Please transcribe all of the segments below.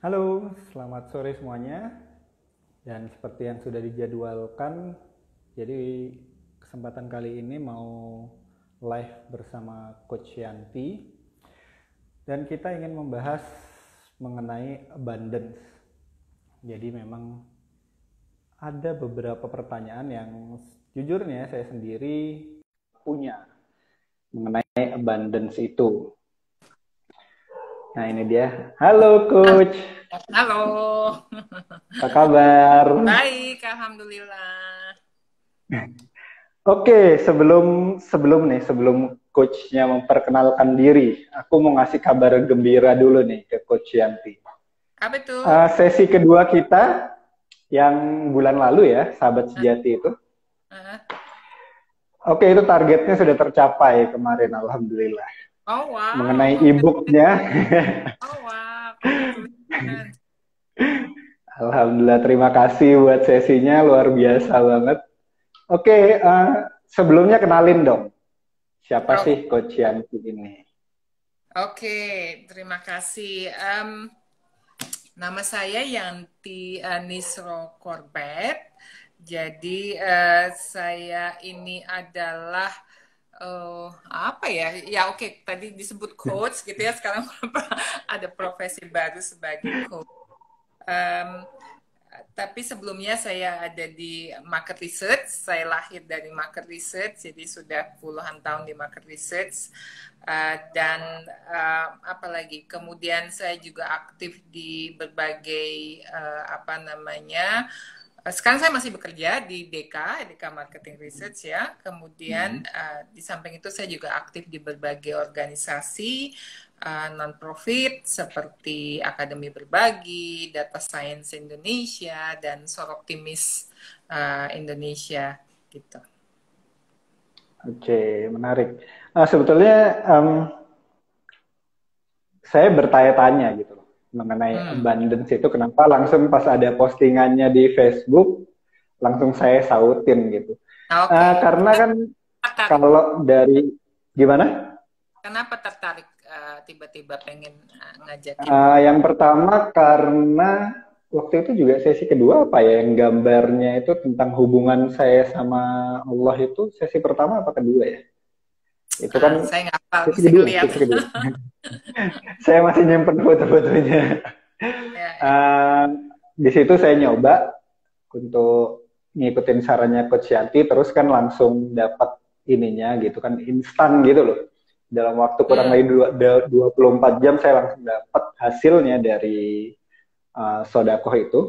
Halo, selamat sore semuanya. Dan seperti yang sudah dijadwalkan, jadi kesempatan kali ini mau live bersama Coach Yanti. Dan kita ingin membahas mengenai abundance. Jadi memang ada beberapa pertanyaan yang jujurnya saya sendiri punya mengenai abundance itu. Nah ini dia. Halo Coach, Halo, apa kabar? baik, alhamdulillah. Oke, sebelum coachnya memperkenalkan diri, aku mau ngasih kabar gembira dulu nih ke Coach Yanti. Apa tuh? Sesi kedua kita yang bulan lalu ya, sahabat sejati itu. Eh, Oke, itu targetnya sudah tercapai kemarin, alhamdulillah. Oh wow, Mengenai e-booknya, oh wow, congratulations. alhamdulillah terima kasih buat sesinya, luar biasa banget. Oke, sebelumnya kenalin dong, siapa Oh, sih Coach Yanti ini? oke, terima kasih. Nama saya Yanti Nisro Korbet. Jadi saya ini adalah apa ya? Ya oke, tadi disebut coach gitu ya. Sekarang ada profesi baru sebagai coach. Em, tapi sebelumnya saya ada di market research. Saya lahir dari market research, jadi sudah puluhan tahun di market research. Dan apalagi kemudian saya juga aktif di berbagai apa namanya. Sekarang saya masih bekerja di DK Marketing Research ya. Kemudian di samping itu saya juga aktif di berbagai organisasi non-profit seperti Akademi Berbagi, Data Science Indonesia, dan Soroptimis Indonesia gitu. Oke, menarik. Sebetulnya saya bertanya-tanya gitu loh mengenai Hmm. abundance itu kenapa langsung pas ada postingannya di Facebook langsung saya sautin gitu. Oke. Karena kan Tertarik. kalau dari gimana? Kenapa tertarik tiba-tiba pengen ngajakin ngobrol? Yang pertama karena waktu itu juga sesi kedua apa ya yang gambarnya itu tentang hubungan saya sama Allah itu sesi pertama apa kedua ya? Itu kan Saya nggak hafal, sesi mesti kedua, ngeliat. sesi kedua. Saya masih nyimpen foto-fotonya. Ya, ya. Uh, di situ saya nyoba untuk ngikutin sarannya Coach Yanti, terus kan langsung dapat ininya gitu kan, instan gitu loh. Dalam waktu kurang Hmm. lebih 24 jam saya langsung dapat hasilnya dari Sodakoh itu.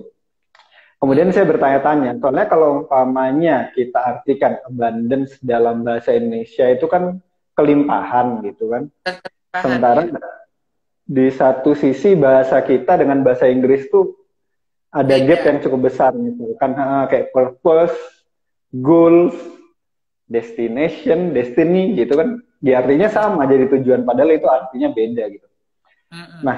Kemudian Hmm. saya bertanya-tanya, soalnya kalau umpamanya kita artikan abundance dalam bahasa Indonesia itu kan kelimpahan gitu kan. Tertahan Sementara ya. di satu sisi bahasa kita dengan bahasa Inggris tuh ada gap Beda. yang cukup besar gitu kan, kayak purpose, goals, destination, destiny gitu kan, di artinya Hmm. sama jadi tujuan padahal itu artinya beda gitu. Hmm. Nah,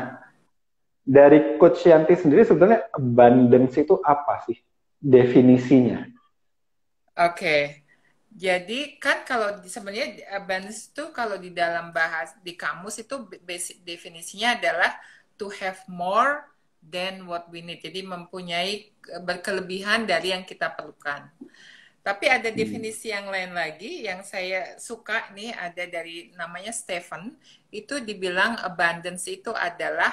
dari Coach Yanti sendiri sebetulnya abundance itu apa sih definisinya? Oke. Jadi kan kalau sebenarnya abundance itu kalau di dalam bahas di kamus itu basic definisinya adalah to have more than what we need. Jadi mempunyai berkelebihan dari yang kita perlukan. Tapi ada Hmm. definisi yang lain lagi yang saya suka nih ada dari namanya Stephen. Itu dibilang abundance itu adalah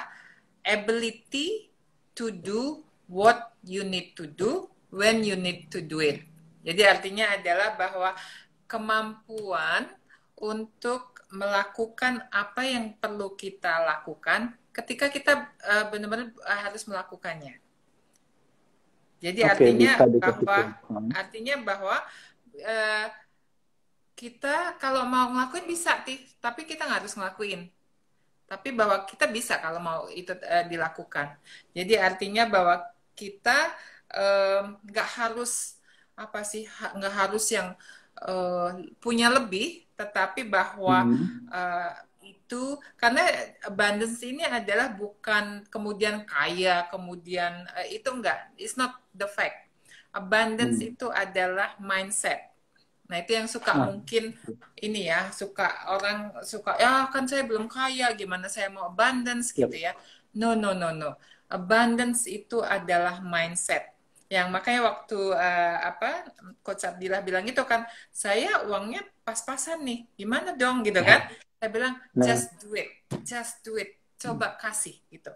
ability to do what you need to do when you need to do it. Jadi artinya adalah bahwa kemampuan untuk melakukan apa yang perlu kita lakukan ketika kita benar-benar harus melakukannya. Jadi Oke, bisa dikasih contoh. artinya bahwa uh, kita kalau mau ngelakuin bisa, tapi kita nggak harus ngelakuin. Tapi bahwa kita bisa kalau mau itu dilakukan. Jadi artinya bahwa kita nggak harus apa sih nggak harus yang punya lebih, tetapi bahwa Hmm. uh, itu karena abundance ini adalah bukan kemudian kaya kemudian itu enggak, it's not the fact. Abundance Hmm. itu adalah mindset. Nah, itu yang suka Nah, mungkin ini ya, suka orang suka ya kan saya belum kaya, gimana saya mau abundance gitu yep. ya. No, no, no, no. Abundance itu adalah mindset. Yang makanya waktu Coach Abdillah bilang itu kan, saya uangnya pas-pasan nih, gimana dong gitu kan? Saya bilang Nah, just do it, coba kasih gitu.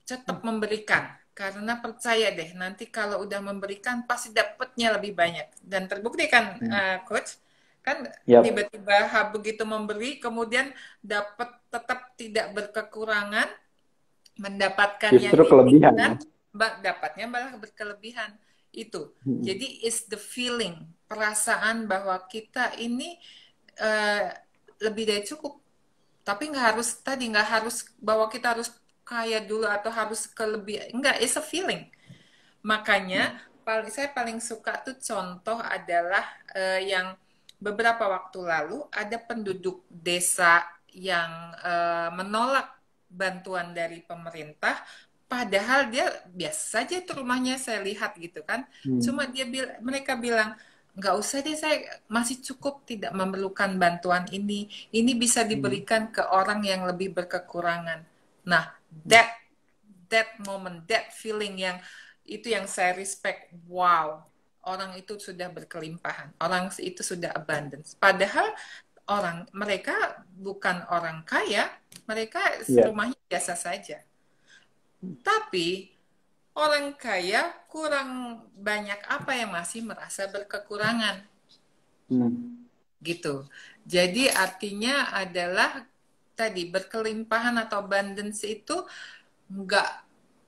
Tetap memberikan, karena percaya deh nanti kalau udah memberikan pasti dapatnya lebih banyak. Dan terbukti kan, Coach, kan yap, tiba-tiba begitu memberi kemudian dapat tetap tidak berkekurangan, mendapatkan yang justru kelebihan ya. diinginkan, dapatnya malah berkelebihan. Itu. Jadi is the feeling, perasaan bahwa kita ini lebih dari cukup. Tapi nggak harus bahwa kita harus kaya dulu atau harus kelebihan. Enggak, it's a feeling. Makanya saya paling suka tuh contoh adalah yang beberapa waktu lalu ada penduduk desa yang menolak bantuan dari pemerintah, padahal dia biasa saja itu rumahnya saya lihat gitu kan. Cuma mereka bilang nggak usah deh, saya masih cukup, tidak memerlukan bantuan ini. Ini bisa diberikan ke orang yang lebih berkekurangan. Nah, that moment, that feeling itu yang saya respect. Wow, orang itu sudah berkelimpahan, orang itu sudah abundance. Padahal mereka bukan orang kaya, mereka Iya. rumahnya biasa saja. Tapi orang kaya kurang banyak apa yang masih merasa berkekurangan. Gitu. Jadi artinya adalah tadi berkelimpahan atau abundance itu nggak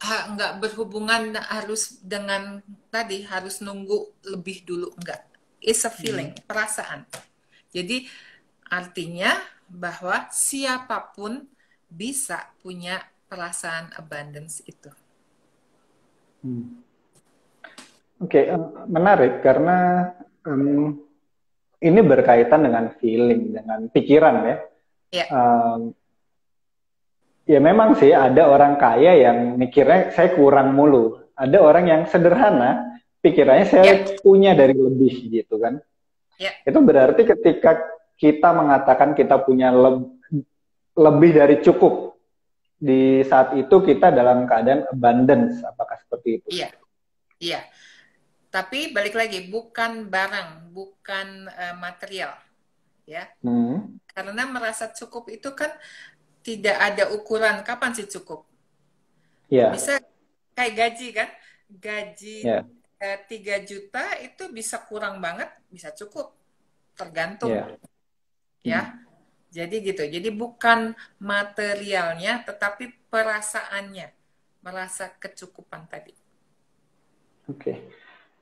nggak berhubungan harus dengan tadi harus nunggu lebih dulu, enggak. It's a feeling, perasaan. Jadi artinya bahwa siapapun bisa punya perasaan abundance itu. Oke, menarik karena ini berkaitan dengan feeling, dengan pikiran ya. Ya. Ya memang sih ada orang kaya yang mikirnya saya kurang mulu. Ada orang yang sederhana, pikirannya saya punya dari lebih gitu kan. Ya. Itu berarti ketika kita mengatakan kita punya lebih dari cukup, di saat itu kita dalam keadaan abundance. Apakah seperti itu? Iya, iya. Tapi balik lagi, bukan barang, bukan material, ya. Karena merasa cukup itu kan tidak ada ukuran kapan sih cukup. Yeah. Bisa kayak gaji kan, gaji 3 juta itu bisa kurang banget, bisa cukup, tergantung, ya. Jadi gitu. Jadi bukan materialnya, tetapi perasaannya, merasa kecukupan tadi. Oke.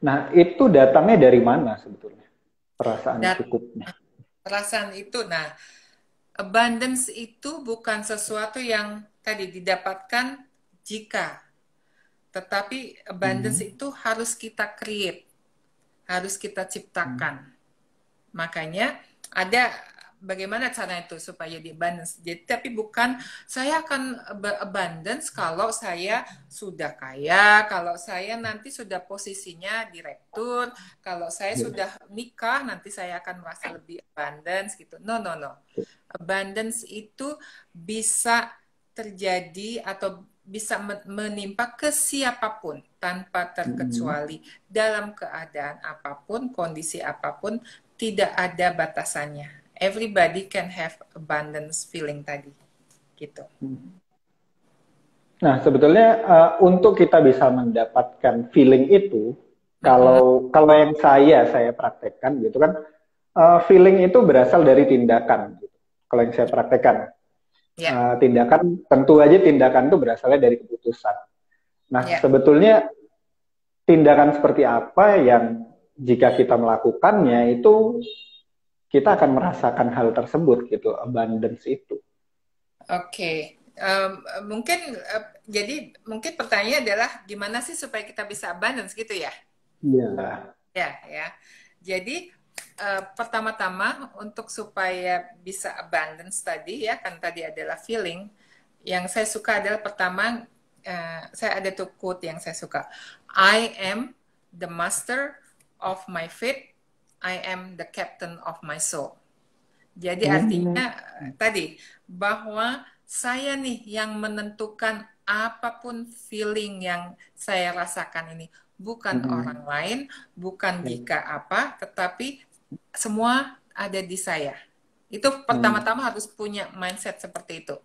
Nah, itu datangnya dari mana sebetulnya? Perasaan cukupnya. Perasaan itu, nah, abundance itu bukan sesuatu yang tadi didapatkan jika, tetapi abundance itu harus kita create, harus kita ciptakan. Makanya ada bagaimana cara itu supaya di abundance. Jadi tapi bukan saya akan abundance kalau saya sudah kaya, kalau saya nanti sudah posisinya direktur, kalau saya sudah nikah nanti saya akan merasa lebih abundance gitu. No. Abundance itu bisa terjadi atau bisa menimpa ke siapapun tanpa terkecuali dalam keadaan apapun, kondisi apapun, tidak ada batasannya. Everybody can have abundance feeling tadi, gitu. Nah, sebetulnya untuk kita bisa mendapatkan feeling itu, kalau yang saya praktekkan gitu kan, feeling itu berasal dari tindakan. Gitu. Kalau yang saya praktekkan, tindakan tentu aja tindakan itu berasalnya dari keputusan. Nah, sebetulnya tindakan seperti apa yang jika kita melakukannya itu kita akan merasakan hal tersebut gitu, abundance itu. Oke. Jadi mungkin pertanyaannya adalah gimana sih supaya kita bisa abundance gitu ya? Iya. Ya. Jadi pertama-tama untuk supaya bisa abundance tadi ya, kan tadi adalah feeling. Yang saya suka adalah pertama, saya ada tuh quote yang saya suka. I am the master of my fate. I am the captain of my soul. Jadi artinya tadi bahwa saya nih yang menentukan apapun feeling yang saya rasakan ini bukan orang lain, bukan jika apa, tetapi semua ada di saya. Itu pertama-tama harus punya mindset seperti itu.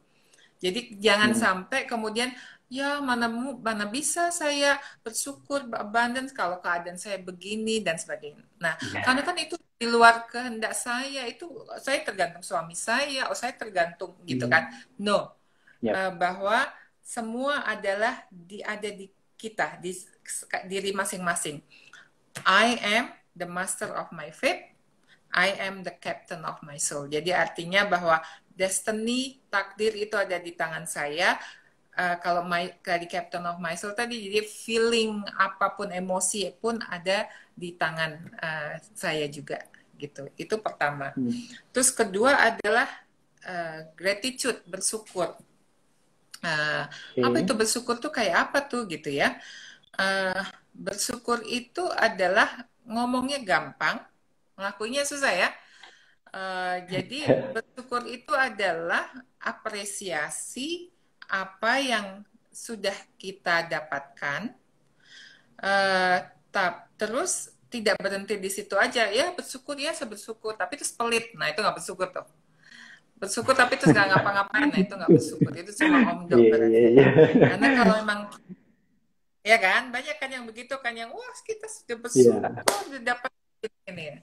Jadi jangan sampai kemudian ya mana bisa saya bersyukur abundance kalau keadaan saya begini dan sebagainya. Nah, karena kan itu di luar kehendak saya, itu saya tergantung suami saya, saya tergantung gitu kan. No, bahwa semua adalah ada di kita, di diri masing-masing. I am the master of my fate. I am the captain of my soul. Jadi artinya bahwa destiny, takdir itu ada di tangan saya. Kalau di captain of my soul tadi, jadi feeling apapun, emosi pun ada di tangan saya juga. Gitu. Itu pertama. Terus kedua adalah gratitude, bersyukur. Apa itu bersyukur tuh kayak apa tuh gitu ya? Bersyukur itu adalah ngomongnya gampang, ngelakuinnya susah ya. Jadi bersyukur itu adalah apresiasi apa yang sudah kita dapatkan. Terus tidak berhenti di situ aja ya, bersyukur ya, bersyukur tapi terus pelit, nah itu nggak bersyukur tuh. Bersyukur tapi terus nggak ngapa-ngapain, nah itu nggak bersyukur, itu cuma omdok berarti. Karena kalau memang ya kan banyak kan yang begitu kan, yang wah kita sudah bersyukur sudah dapat ini ya,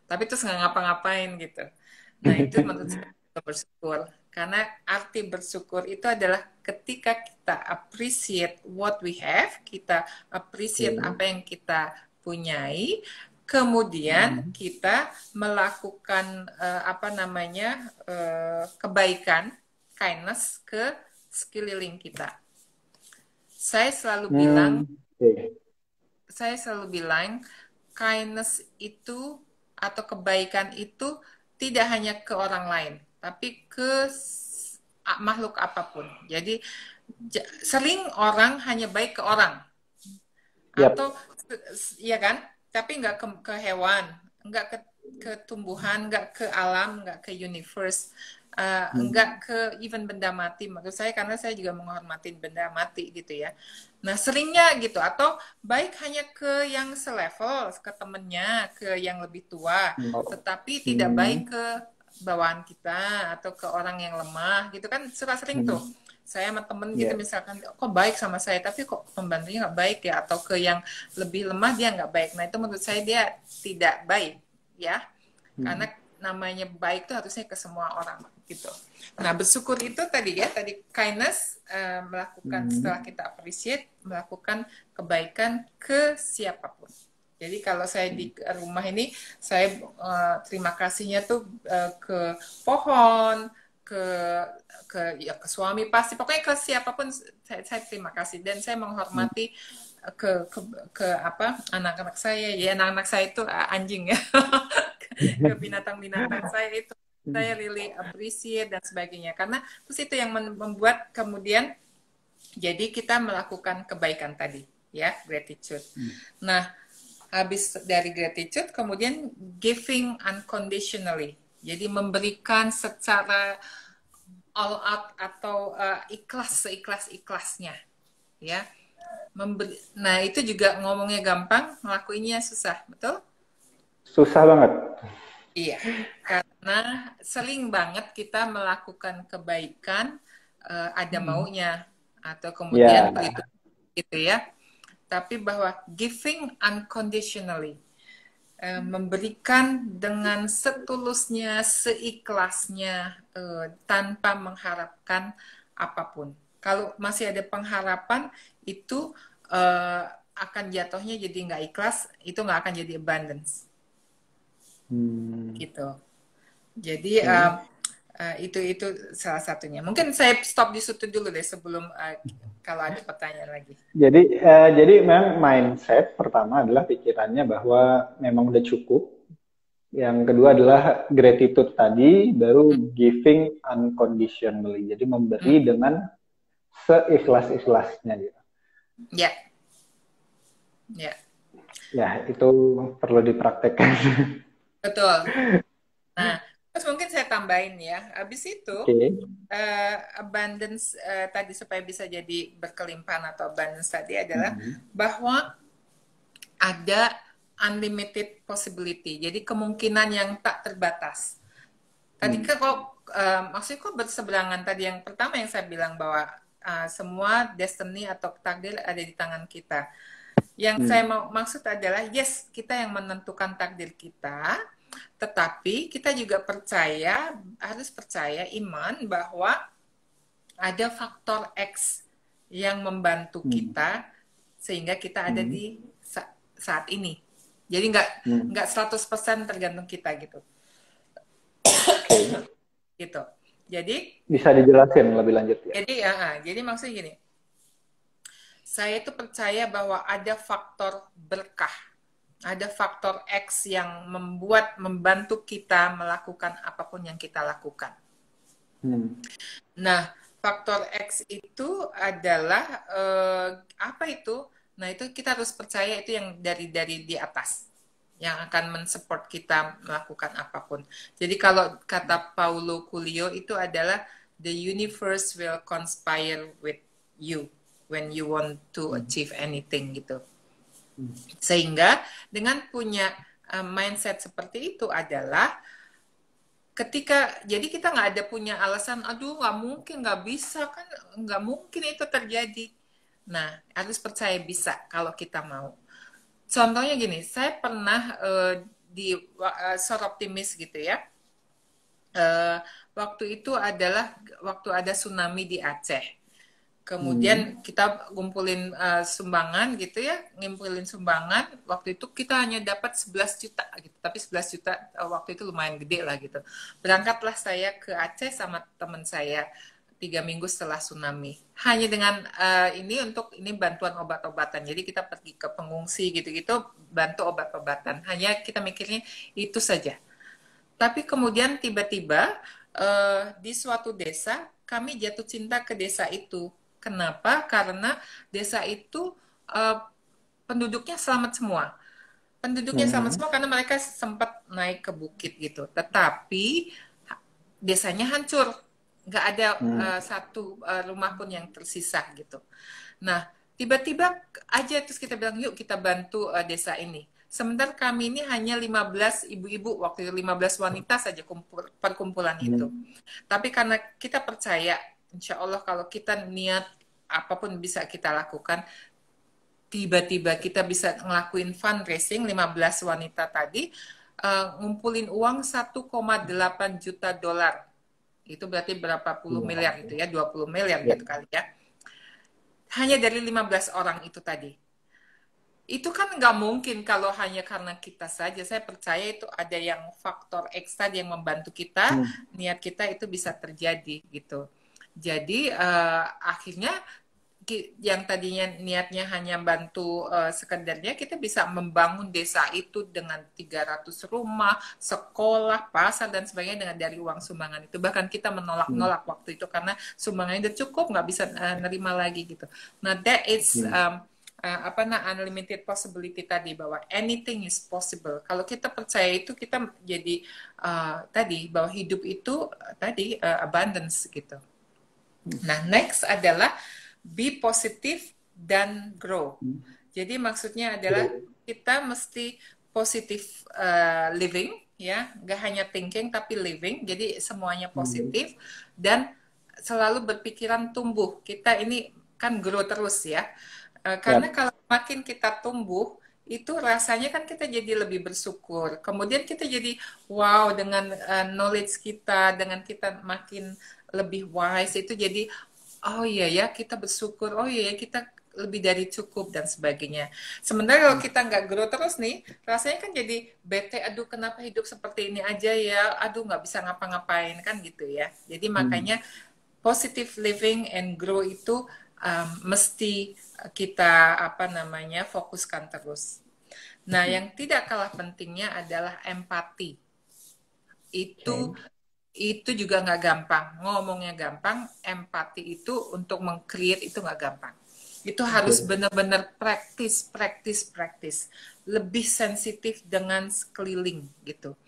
tapi terus nggak ngapa-ngapain gitu. Nah itu menurut saya bersyukur, karena arti bersyukur itu adalah ketika kita appreciate what we have, kita appreciate apa yang kita punyai, kemudian kita melakukan kebaikan, kindness ke sekeliling kita. Saya selalu bilang kindness itu atau kebaikan itu tidak hanya ke orang lain, tapi ke makhluk apapun. Jadi sering orang hanya baik ke orang, atau ya kan, tapi nggak ke hewan, nggak ke tumbuhan, nggak ke alam, nggak ke universe. Enggak ke even benda mati, menurut saya, karena saya juga menghormati benda mati gitu ya. Nah seringnya gitu, atau baik hanya ke yang selevel, ke temennya, ke yang lebih tua, tetapi tidak baik ke bawaan kita atau ke orang yang lemah gitu kan, sering tuh. Saya sama temen gitu misalkan, kok baik sama saya tapi kok pembantunya nggak baik ya, atau ke yang lebih lemah dia nggak baik. Nah itu menurut saya dia tidak baik ya, karena namanya baik itu harusnya ke semua orang gitu. Nah bersyukur itu tadi kindness, melakukan setelah kita appreciate, melakukan kebaikan ke siapapun. Jadi kalau saya di rumah ini, saya terima kasihnya tuh ke pohon, ke suami pasti, pokoknya ke siapapun saya terima kasih, dan saya menghormati ke anak-anak saya ya, anak-anak saya itu anjing ya. Ke binatang-binatang saya itu saya really appreciate dan sebagainya, karena terus itu yang membuat kemudian jadi kita melakukan kebaikan tadi ya, gratitude. Nah habis dari gratitude kemudian giving unconditionally, jadi memberikan secara all out atau seikhlas-ikhlasnya ya. Nah itu juga ngomongnya gampang, ngelakuinnya susah, betul? Susah banget. Iya, karena sering banget kita melakukan kebaikan ada maunya, atau kemudian gitu ya. Tapi bahwa giving unconditionally, memberikan dengan setulusnya, seikhlasnya, tanpa mengharapkan apapun. Kalau masih ada pengharapan, itu akan jatuhnya jadi nggak ikhlas, itu nggak akan jadi abundance. Gitu. Jadi itu salah satunya. Mungkin saya stop di situ dulu deh sebelum kalau ada pertanyaan lagi. Jadi memang mindset pertama adalah pikirannya bahwa memang udah cukup. Yang kedua adalah gratitude tadi, baru giving unconditionally. Jadi memberi dengan seikhlas-ikhlasnya gitu. Ya. Ya. Ya, itu perlu dipraktekkan. Betul. Nah, Terus mungkin saya tambahin ya, habis itu Oke. abundance tadi supaya bisa jadi berkelimpahan atau abundance tadi adalah Mhm. bahwa ada unlimited possibility, jadi kemungkinan yang tak terbatas. Tadi Hmm. kan kok maksudnya kok berseberangan tadi yang pertama yang saya bilang bahwa semua destiny atau takdir ada di tangan kita. Yang saya Hmm. mau maksud adalah yes, kita yang menentukan takdir kita, tetapi kita juga percaya, harus percaya iman bahwa ada faktor X yang membantu Hmm. kita sehingga kita ada Hmm. di saat ini. Jadi nggak Hmm. 100% tergantung kita gitu. Oke. Gitu. Jadi Bisa dijelasin lebih lanjut ya? jadi maksudnya gini, saya itu percaya bahwa ada faktor berkah, ada faktor X yang membantu kita melakukan apapun yang kita lakukan. Hmm. Nah, faktor X itu adalah apa itu? Nah, itu kita harus percaya itu yang dari di atas yang akan mensupport kita melakukan apapun. Jadi kalau kata Paulo Coelho itu adalah the universe will conspire with you when you want to Hmm. achieve anything gitu. Hmm. Sehingga dengan punya mindset seperti itu adalah jadi kita nggak ada punya alasan, aduh nggak mungkin, nggak bisa kan, nggak mungkin itu terjadi. Nah, harus percaya bisa kalau kita mau. Contohnya gini, saya pernah di Optimis gitu ya. Uh, waktu itu adalah waktu ada tsunami di Aceh. Hmm. Kemudian kita ngumpulin sumbangan gitu ya, ngumpulin sumbangan. Waktu itu kita hanya dapat 11 juta gitu, tapi 11 juta waktu itu lumayan gede lah gitu. Berangkatlah saya ke Aceh sama teman saya 3 minggu setelah tsunami. Hanya dengan ini bantuan obat-obatan. Jadi kita pergi ke pengungsi gitu-gitu, bantu obat-obatan. Hanya kita mikirnya itu saja. Tapi kemudian tiba-tiba di suatu desa kami jatuh cinta ke desa itu. Kenapa? Karena desa itu uh, penduduknya selamat semua. Penduduknya selamat Hmm. semua karena mereka sempat naik ke bukit gitu. Tetapi desanya hancur, nggak ada Hmm. satu rumah pun yang tersisa gitu. Nah, tiba-tiba aja terus kita bilang yuk kita bantu desa ini. Sementara kami ini hanya 15 ibu-ibu, waktu itu 15 wanita saja perkumpulan itu. Hmm. Tapi karena kita percaya, insya Allah kalau kita niat apapun bisa kita lakukan, tiba-tiba kita bisa ngelakuin fundraising 15 wanita tadi, ngumpulin uang 1,8 juta dolar. Itu berarti berapa puluh miliar Wow. itu ya, 20 miliar Ya. gitu kali ya. Hanya dari 15 orang itu tadi. Itu kan nggak mungkin kalau hanya karena kita saja. Saya percaya itu ada yang faktor ekstra yang membantu kita, Hmm. niat kita itu bisa terjadi gitu. Jadi akhirnya yang tadinya niatnya hanya bantu sekedarnya, kita bisa membangun desa itu dengan 300 rumah, sekolah, pasar, dan sebagainya dengan dari uang sumbangan itu. Bahkan kita Hmm. menolak-nolak waktu itu karena sumbangannya udah cukup, nggak bisa nerima lagi gitu. Nah, that is Hmm. unlimited possibility tadi, bahwa anything is possible. Kalau kita percaya itu, kita jadi tadi bahwa hidup itu tadi abundance gitu. Nah, next adalah be positive dan grow. Hmm. Jadi maksudnya adalah Bro. kita mesti positif living ya, nggak hanya thinking tapi living. Jadi semuanya Hmm. positif dan selalu berpikiran tumbuh. Kita ini kan grow terus ya. Karena Ya. kalau makin kita tumbuh itu rasanya kan kita jadi lebih bersyukur. Kemudian kita jadi wow dengan knowledge kita, dengan kita makin lebih wise itu jadi oh iya ya kita bersyukur, oh iya ya kita lebih dari cukup dan sebagainya. Sementara kalau Hmm. kita nggak grow terus nih, rasanya kan jadi bete, aduh kenapa hidup seperti ini aja ya, aduh nggak bisa ngapa-ngapain kan gitu ya. Jadi Hmm. makanya positive living and grow itu mesti kita apa namanya fokuskan terus. Nah, Hmm. yang tidak kalah pentingnya adalah empati. Itu Oke. itu juga nggak gampang. Ngomongnya gampang, empati itu untuk meng-create itu nggak gampang. Itu harus Betul. benar-benar praktis. Lebih sensitif dengan sekeliling gitu.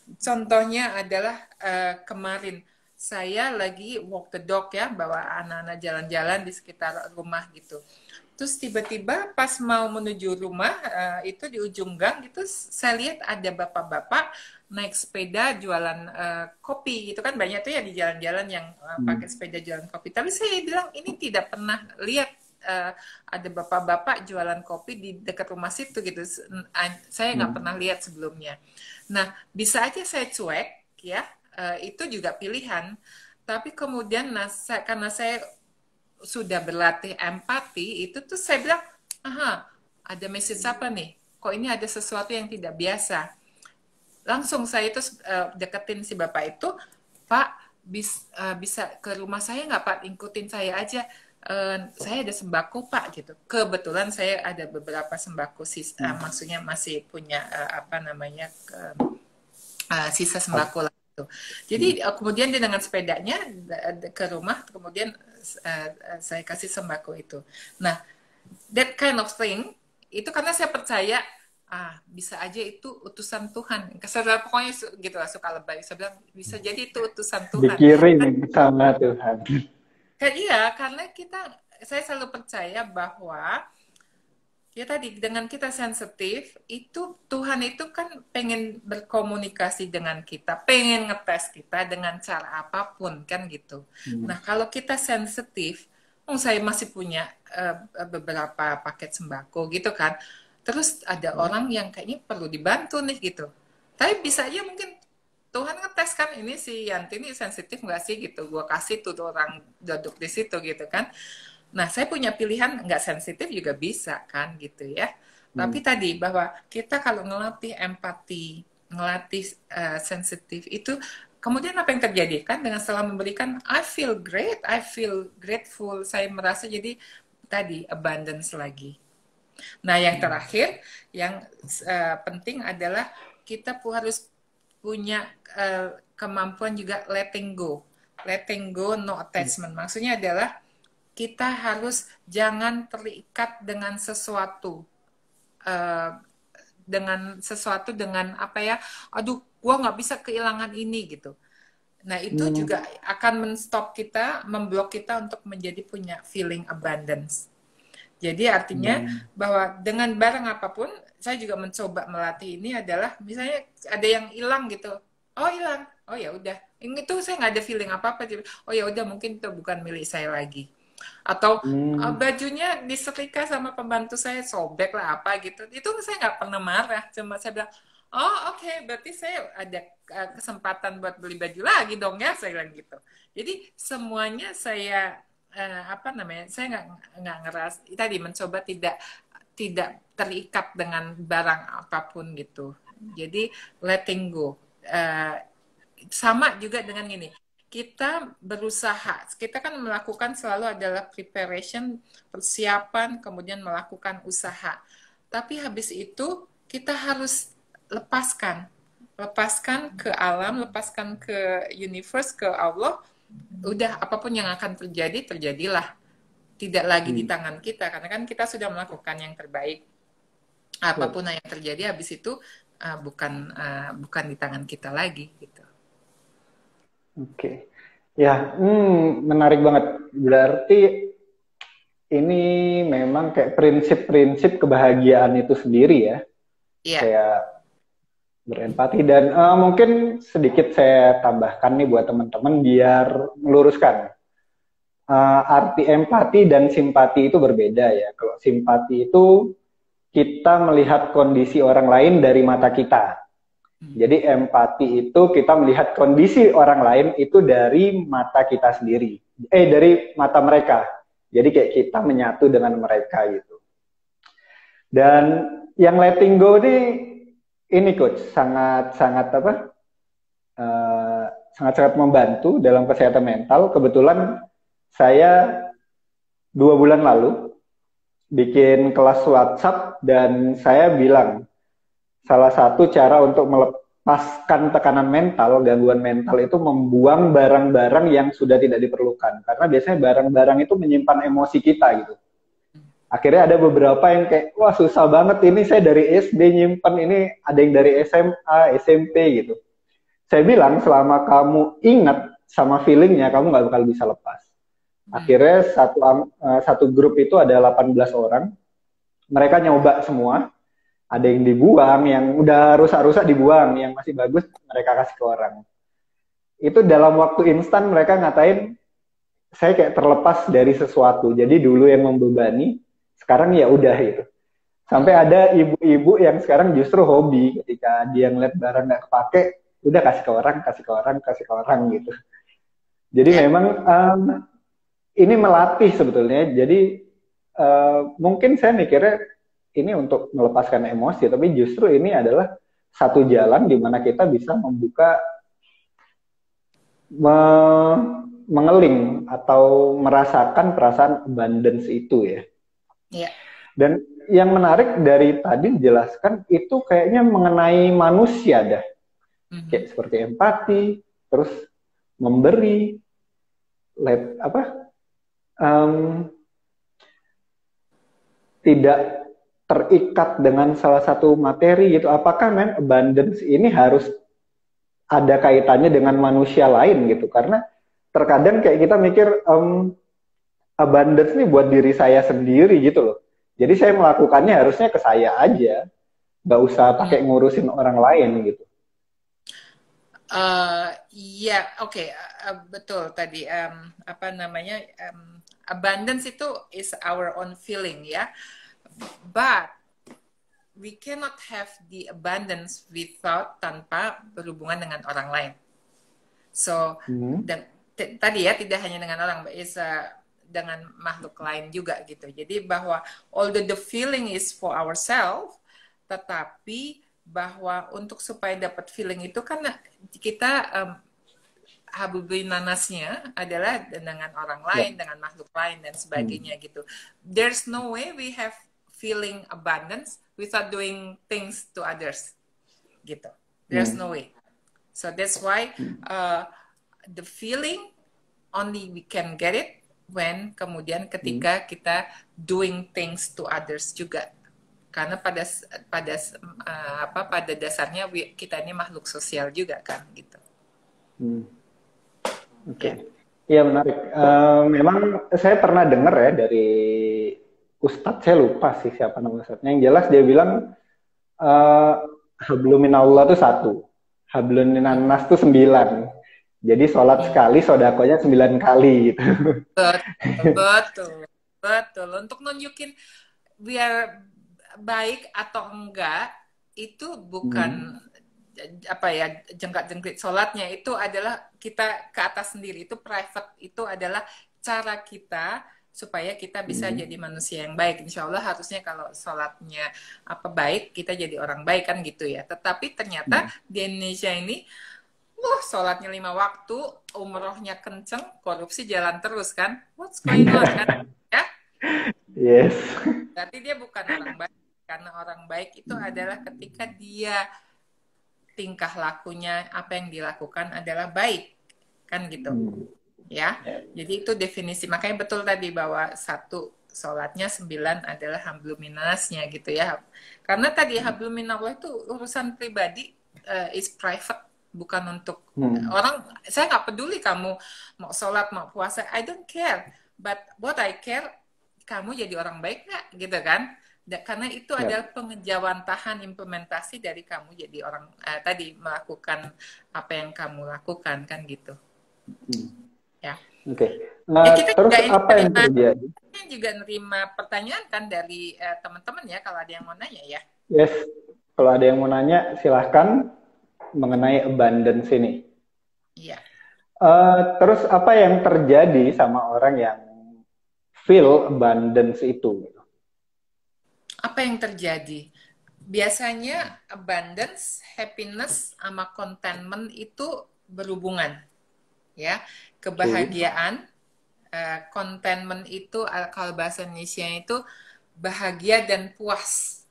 Contohnya adalah kemarin saya lagi walk the dog ya, bawa anak-anak jalan-jalan di sekitar rumah gitu. Terus tiba-tiba pas mau menuju rumah, itu di ujung gang gitu, saya lihat ada bapak-bapak naik sepeda jualan kopi gitu kan, banyak tuh ya di jalan-jalan yang pakai sepeda jualan kopi. Tapi saya bilang ini tidak pernah lihat ada bapak-bapak jualan kopi di dekat rumah situ gitu. Saya nggak pernah lihat sebelumnya. Nah, bisa aja saya cuek ya, itu juga pilihan. Tapi kemudian karena saya sudah berlatih empati, itu tuh saya bilang, aha, ada message apa nih? Kok ini ada sesuatu yang tidak biasa? Langsung saya itu deketin si bapak itu, Pak, bisa ke rumah saya nggak Pak? Ikutin saya aja. Saya ada sembako Pak gitu. Kebetulan saya ada beberapa sembako maksudnya masih punya apa namanya sisa sembako lah gitu. Jadi kemudian dia dengan sepedanya ke rumah, kemudian saya kasih sembako itu. Nah, that kind of thing itu karena saya percaya bisa aja itu utusan Tuhan. Saya pokoknya gitu lah, suka lebay. Saya bilang bisa jadi itu utusan Tuhan. Dikirim sama Tuhan. Iya, karena saya selalu percaya bahwa ya tadi dengan kita sensitif itu Tuhan itu kan pengen berkomunikasi dengan kita, pengen ngetes kita dengan cara apapun kan gitu. Nah kalau kita sensitif, saya masih punya beberapa paket sembako gitu kan. Terus ada orang yang kayaknya perlu dibantu nih gitu. Tapi bisa aja mungkin Tuhan ngetes kan ini si Yanti ini sensitif nggak sih gitu. Gue kasih tuh orang duduk di situ gitu kan. Nah, saya punya pilihan nggak sensitif juga bisa kan gitu ya. Tapi tadi bahwa kita kalau ngelatih empati, ngelatih sensitif itu, kemudian apa yang terjadi kan dengan setelah memberikan I feel great, I feel grateful, saya merasa jadi tadi abundance lagi. Nah, yang terakhir yang penting adalah kita harus punya kemampuan juga letting go, no attachment. Maksudnya adalah kita harus jangan terikat dengan sesuatu, dengan apa ya, aduh, gua nggak bisa kehilangan ini gitu. Nah itu juga akan menstop kita, memblok kita untuk menjadi punya feeling abundance. Jadi artinya bahwa dengan barang apapun, saya juga mencoba melatih ini adalah misalnya ada yang hilang gitu, oh hilang, oh ya udah, itu saya nggak ada feeling apa-apa, oh ya udah mungkin itu bukan milik saya lagi, atau bajunya disetrika sama pembantu saya sobek lah apa gitu, itu saya nggak pernah marah, cuma saya bilang, oh oke, berarti saya ada kesempatan buat beli baju lagi dong ya, saya bilang gitu. Jadi semuanya saya apa namanya, saya nggak ngeras tadi mencoba tidak terikat dengan barang apapun gitu. Jadi letting go. Sama juga dengan ini. Kita berusaha, kita kan melakukan selalu adalah preparation, persiapan, kemudian melakukan usaha. Tapi habis itu kita harus lepaskan ke alam, lepaskan ke universe, ke Allah. Udah apapun yang akan terjadi, terjadilah. Tidak lagi di tangan kita, karena kan kita sudah melakukan yang terbaik. Apapun yang terjadi habis itu bukan di tangan kita lagi gitu. Oke. Ya, menarik banget. Berarti ini memang kayak prinsip-prinsip kebahagiaan itu sendiri ya. Iya. Kayak berempati dan mungkin sedikit saya tambahkan nih buat teman-teman biar meluruskan. Arti empati dan simpati itu berbeda ya. Kalau simpati itu kita melihat kondisi orang lain dari mata kita. Jadi empati itu kita melihat kondisi orang lain itu dari mata kita sendiri. Dari mata mereka. Jadi kayak kita menyatu dengan mereka gitu. Dan yang letting go ini coach sangat apa? Sangat-sangat membantu dalam kesehatan mental. Kebetulan saya 2 bulan lalu bikin kelas WhatsApp dan saya bilang salah satu cara untuk melepaskan tekanan mental, gangguan mental itu membuang barang-barang yang sudah tidak diperlukan. Karena biasanya barang-barang itu menyimpan emosi kita gitu. Akhirnya ada beberapa yang kayak, wah susah banget ini saya dari SD nyimpan, ini ada yang dari SMA, SMP gitu. saya bilang selama kamu ingat sama feelingnya, kamu nggak bakal bisa lepas. Akhirnya satu grup itu ada 18 orang, mereka nyoba semua, ada yang dibuang, yang udah rusak-rusak dibuang, yang masih bagus mereka kasih ke orang. Itu dalam waktu instan mereka ngatain, saya kayak terlepas dari sesuatu. Jadi dulu yang membebani, sekarang ya udah gitu. Sampai ada ibu-ibu yang sekarang justru hobi ketika dia ngeliat barang nggak kepake, udah kasih ke orang, kasih ke orang, kasih ke orang gitu. Jadi Ya. memang ini melatih sebetulnya. Jadi mungkin saya mikirnya ini untuk melepaskan emosi, tapi justru ini adalah satu jalan di mana kita bisa membuka mengeling atau merasakan perasaan abundance itu ya. Ya. Dan yang menarik dari tadi dijelaskan itu kayaknya mengenai manusia dah. Kayak seperti empati, terus memberi, tidak terikat dengan salah satu materi gitu. Apakah abundance ini harus ada kaitannya dengan manusia lain gitu? Karena terkadang kayak kita mikir abundance ini buat diri saya sendiri gitu loh. Jadi saya melakukannya harusnya ke saya aja, nggak usah pakai ngurusin orang lain gitu. Ya, oke, betul tadi apa namanya abundance itu is our own feeling ya, but we cannot have the abundance without tanpa berhubungan dengan orang lain. So dan tadi ya tidak hanya dengan orang, is dengan makhluk lain juga gitu. Jadi bahwa although the feeling is for ourselves, tetapi bahwa untuk supaya dapat feeling itu kan kita habubin nanasnya adalah dengan orang lain, dengan makhluk lain dan sebagainya gitu. There's no way we have feeling abundance without doing things to others gitu. There's no way. So that's why the feeling only we can get it when kemudian ketika kita doing things to others juga. Karena pada dasarnya kita ini makhluk sosial juga kan gitu. Oke. Iya menarik. Memang saya pernah dengar ya dari Ustadz, saya lupa sih siapa nama Ustadznya. Yang jelas dia bilang habluminallah itu 1, habluminanas itu 9. Jadi sholat sekali, sodakonya 9 kali gitu. Betul. Untuk nunjukin biar baik atau enggak itu bukan apa ya jengkak-jengkrik sholatnya, itu adalah kita ke atas sendiri, itu private, itu adalah cara kita supaya kita bisa jadi manusia yang baik. Insya Allah harusnya kalau sholatnya baik, kita jadi orang baik kan gitu ya. Tetapi ternyata di Indonesia ini sholatnya 5 waktu, umrohnya kenceng, korupsi jalan terus kan. What's going on kan? Ya? Yes. Berarti dia bukan orang baik. Karena orang baik itu adalah ketika dia tingkah lakunya, apa yang dilakukan adalah baik. Kan gitu. Ya. Jadi itu definisi. Makanya betul tadi bahwa 1 sholatnya 9 adalah habluminasnya gitu ya. Karena tadi habluminallah itu urusan pribadi, is private. Bukan untuk orang. Saya nggak peduli kamu mau sholat, mau puasa. I don't care. But what I care, kamu jadi orang baik nggak? Gitu kan? Karena itu adalah pengejawantahan implementasi dari kamu jadi orang tadi melakukan apa yang kamu lakukan kan gitu. Ya. Oke. Kita terus juga apa yang terjadi? Kita juga nerima pertanyaan kan dari teman-teman ya kalau ada yang mau nanya ya. Yes. Kalau ada yang mau nanya silahkan mengenai abundance ini. Iya. Terus apa yang terjadi sama orang yang feel abundance itu? Apa yang terjadi? Biasanya abundance, happiness, sama contentment itu berhubungan. Ya, kebahagiaan, contentment itu kalau bahasa Indonesia itu bahagia dan puas.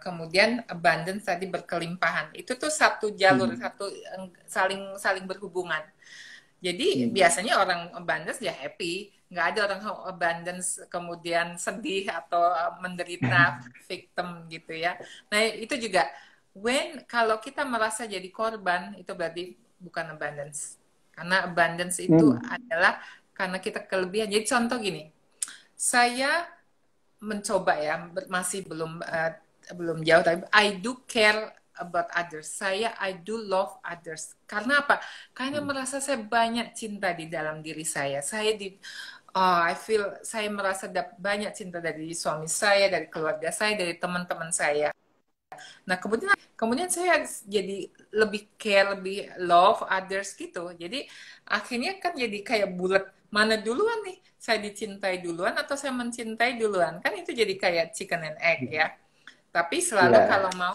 Kemudian abundance tadi berkelimpahan. Itu tuh satu jalur, saling berhubungan. Jadi biasanya orang abundance ya happy, nggak ada orang abundance kemudian sedih atau menderita victim gitu ya. Nah itu juga kalau kita merasa jadi korban, itu berarti bukan abundance. Karena abundance itu Hmm. adalah karena kita kelebihan. Jadi contoh gini, saya mencoba ya, masih belum jauh, tapi I do care about others. I do love others. Karena apa? Karena merasa saya banyak cinta di dalam diri saya. I feel saya merasa banyak cinta dari suami saya, dari keluarga saya, dari teman-teman saya. Nah, kemudian saya jadi lebih care, lebih love others gitu. Jadi akhirnya kan jadi kayak bulat, mana duluan nih? Saya dicintai duluan atau saya mencintai duluan? Kan itu jadi kayak chicken and egg ya. Tapi selalu kalau Ya. mau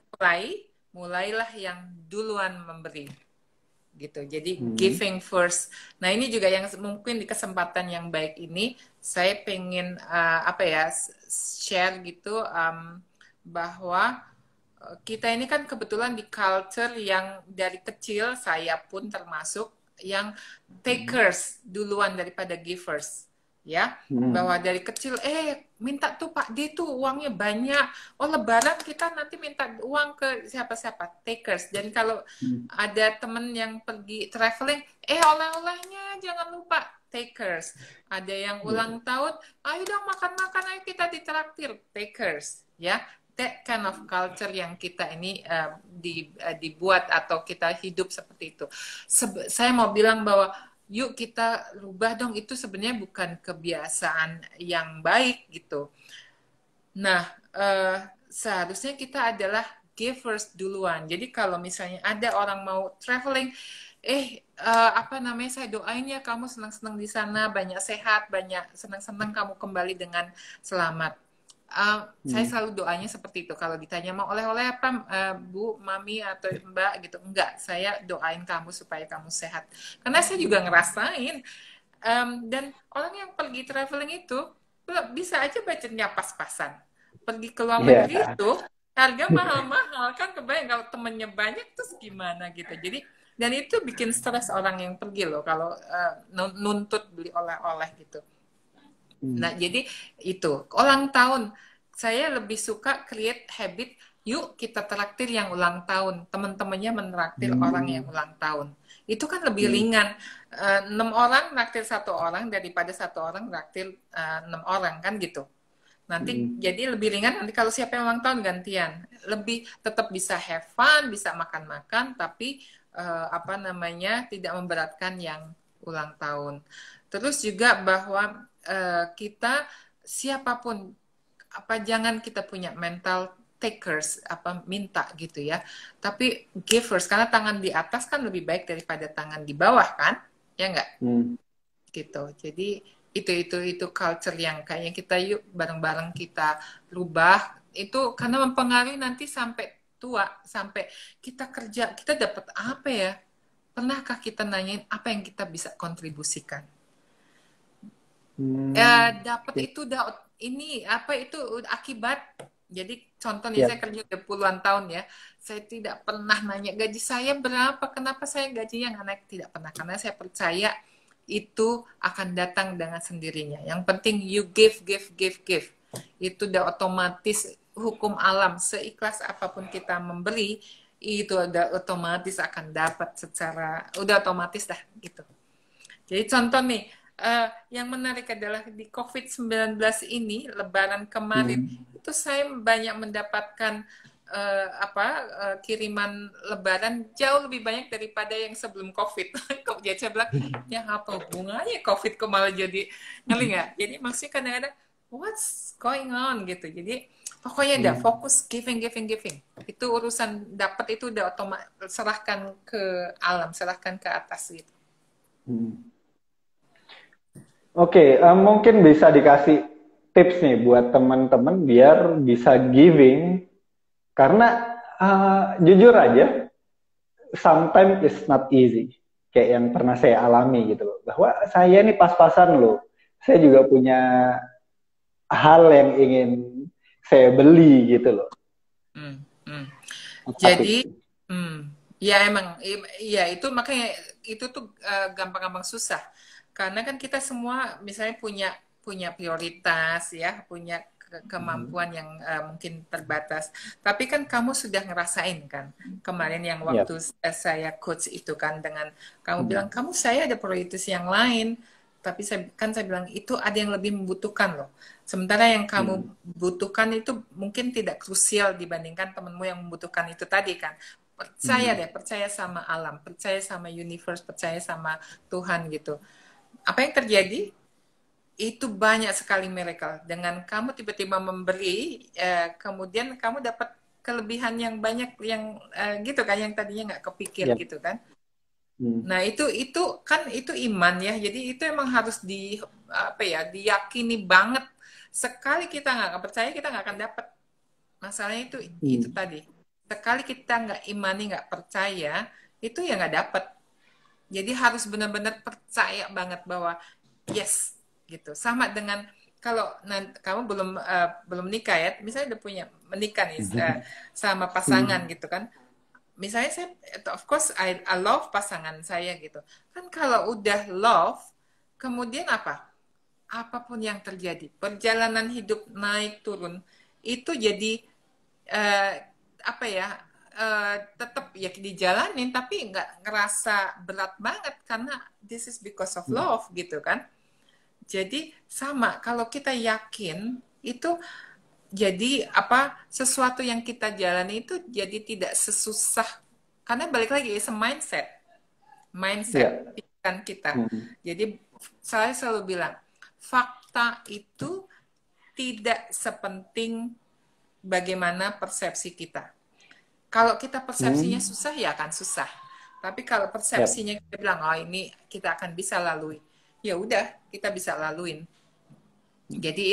mulailah yang duluan memberi gitu. Jadi Hmm. giving first. Nah, ini juga yang mungkin di kesempatan yang baik ini saya pengen share gitu, bahwa kita ini kan kebetulan di culture yang dari kecil, saya pun termasuk yang takers duluan daripada givers, ya. Hmm. Bahwa dari kecil, minta tuh Pak D tuh uangnya banyak, oh lebaran kita nanti minta uang ke siapa-siapa, takers. Dan kalau Hmm. ada temen yang pergi traveling, oleh-olehnya jangan lupa, takers. Ada yang ulang tahun, ayo dong makan-makan, ayo kita ditraktir, takers, ya. That kind of culture yang kita ini dibuat atau kita hidup seperti itu. Saya mau bilang bahwa yuk kita rubah dong, itu sebenarnya bukan kebiasaan yang baik gitu. Nah, seharusnya kita adalah givers duluan. Jadi kalau misalnya ada orang mau traveling, saya doain ya kamu senang-senang di sana, banyak sehat, banyak senang-senang kamu kembali dengan selamat. Saya Hmm. selalu doanya seperti itu. Kalau ditanya mau oleh-oleh apa, Bu, Mami atau Mbak gitu, enggak. Saya doain kamu supaya kamu sehat. Karena saya juga ngerasain. Dan orang yang pergi traveling itu bisa aja budgetnya pas-pasan. Pergi ke luar negeri Ya. itu harga mahal-mahal, kan kebayang kalau temennya banyak terus gimana gitu. Jadi dan itu bikin stres orang yang pergi loh kalau nuntut beli oleh-oleh gitu. Hmm. Nah, jadi itu ulang tahun. Saya lebih suka create habit, yuk kita traktir yang ulang tahun. Teman-temannya menraktir orang yang Hmm. ulang tahun. Itu kan lebih Hmm. ringan. 6 orang naktir 1 orang daripada 1 orang naktir 6 orang kan gitu. Nanti Hmm. jadi lebih ringan, nanti kalau siapa yang ulang tahun gantian. Lebih tetap bisa have fun, bisa makan-makan, tapi tidak memberatkan yang ulang tahun. Terus juga bahwa kita siapapun jangan kita punya mental takers minta gitu ya, tapi givers, karena tangan di atas kan lebih baik daripada tangan di bawah kan, ya enggak Hmm. gitu. Jadi itu culture yang kayaknya kita yuk bareng-bareng kita rubah, itu karena mempengaruhi nanti sampai tua, sampai kita kerja, kita dapat apa ya, pernahkah kita nanyain apa yang kita bisa kontribusikan? Hmm. Dapat Oke. itu udah ini apa itu akibat. Jadi contoh nih, saya Siap. kerja udah puluhan tahun ya, saya tidak pernah nanya gaji saya berapa, kenapa saya gajinya nggak naik, tidak pernah, karena saya percaya itu akan datang dengan sendirinya. Yang penting you give, give, give, give. Itu udah otomatis hukum alam, seikhlas apapun kita memberi, itu udah otomatis akan dapat udah otomatis dah gitu. Jadi contoh nih, yang menarik adalah di COVID-19 ini, Lebaran kemarin, Hmm. itu saya banyak mendapatkan kiriman Lebaran jauh lebih banyak daripada yang sebelum COVID. Jadi saya bilang, ya apa hubungannya COVID kok malah jadi, ngerti nggak? Jadi maksudnya kadang-kadang, what's going on gitu. Jadi pokoknya udah Hmm. fokus giving, giving, giving. Itu urusan dapat itu udah otomatis, serahkan ke alam, serahkan ke atas gitu. Hmm. Oke, mungkin bisa dikasih tips nih buat teman-teman biar bisa giving, karena jujur aja, sometimes it's not easy. Kayak yang pernah saya alami gitu loh, bahwa saya ini pas-pasan loh. Saya juga punya hal yang ingin saya beli gitu loh. Hmm, hmm. Apa Jadi, tipsnya? ya emang, ya itu makanya itu tuh gampang-gampang susah. Karena kan kita semua misalnya punya punya prioritas ya, punya kemampuan yang mungkin terbatas. Tapi kan kamu sudah ngerasain kan kemarin yang Ya. waktu saya coach itu kan dengan kamu bilang saya ada prioritas yang lain. Tapi saya bilang itu ada yang lebih membutuhkan loh. Sementara yang kamu butuhkan itu mungkin tidak krusial dibandingkan temenmu yang membutuhkan itu tadi kan. Percaya deh, percaya sama alam, percaya sama universe, percaya sama Tuhan gitu. Apa yang terjadi? Itu banyak sekali miracle. Dengan kamu tiba-tiba memberi, kemudian kamu dapat kelebihan yang banyak yang gitu kan, yang tadinya nggak kepikir Ya. gitu kan. Nah itu kan itu iman ya. Jadi itu emang harus diyakini banget. Sekali kita nggak percaya kita nggak akan dapat. Masalahnya itu tadi. Sekali kita nggak imani nggak percaya itu ya nggak dapat. Jadi harus benar-benar percaya banget bahwa yes gitu. Sama dengan kalau kamu belum nikah ya, misalnya udah punya menikah nih sama pasangan gitu kan. Misalnya saya, of course, I love pasangan saya gitu. Kan kalau udah love, kemudian apa? Apapun yang terjadi, perjalanan hidup naik turun, itu jadi tetap ya dijalanin, tapi nggak ngerasa berat banget karena this is because of love gitu kan. Jadi sama, kalau kita yakin itu jadi sesuatu yang kita jalani itu jadi tidak sesusah karena balik lagi mindset pikiran kita. Jadi saya selalu bilang fakta itu tidak sepenting bagaimana persepsi kita. Kalau kita persepsinya susah ya akan susah. Tapi kalau persepsinya kita bilang ini kita akan bisa lalui, ya udah kita bisa laluin. Jadi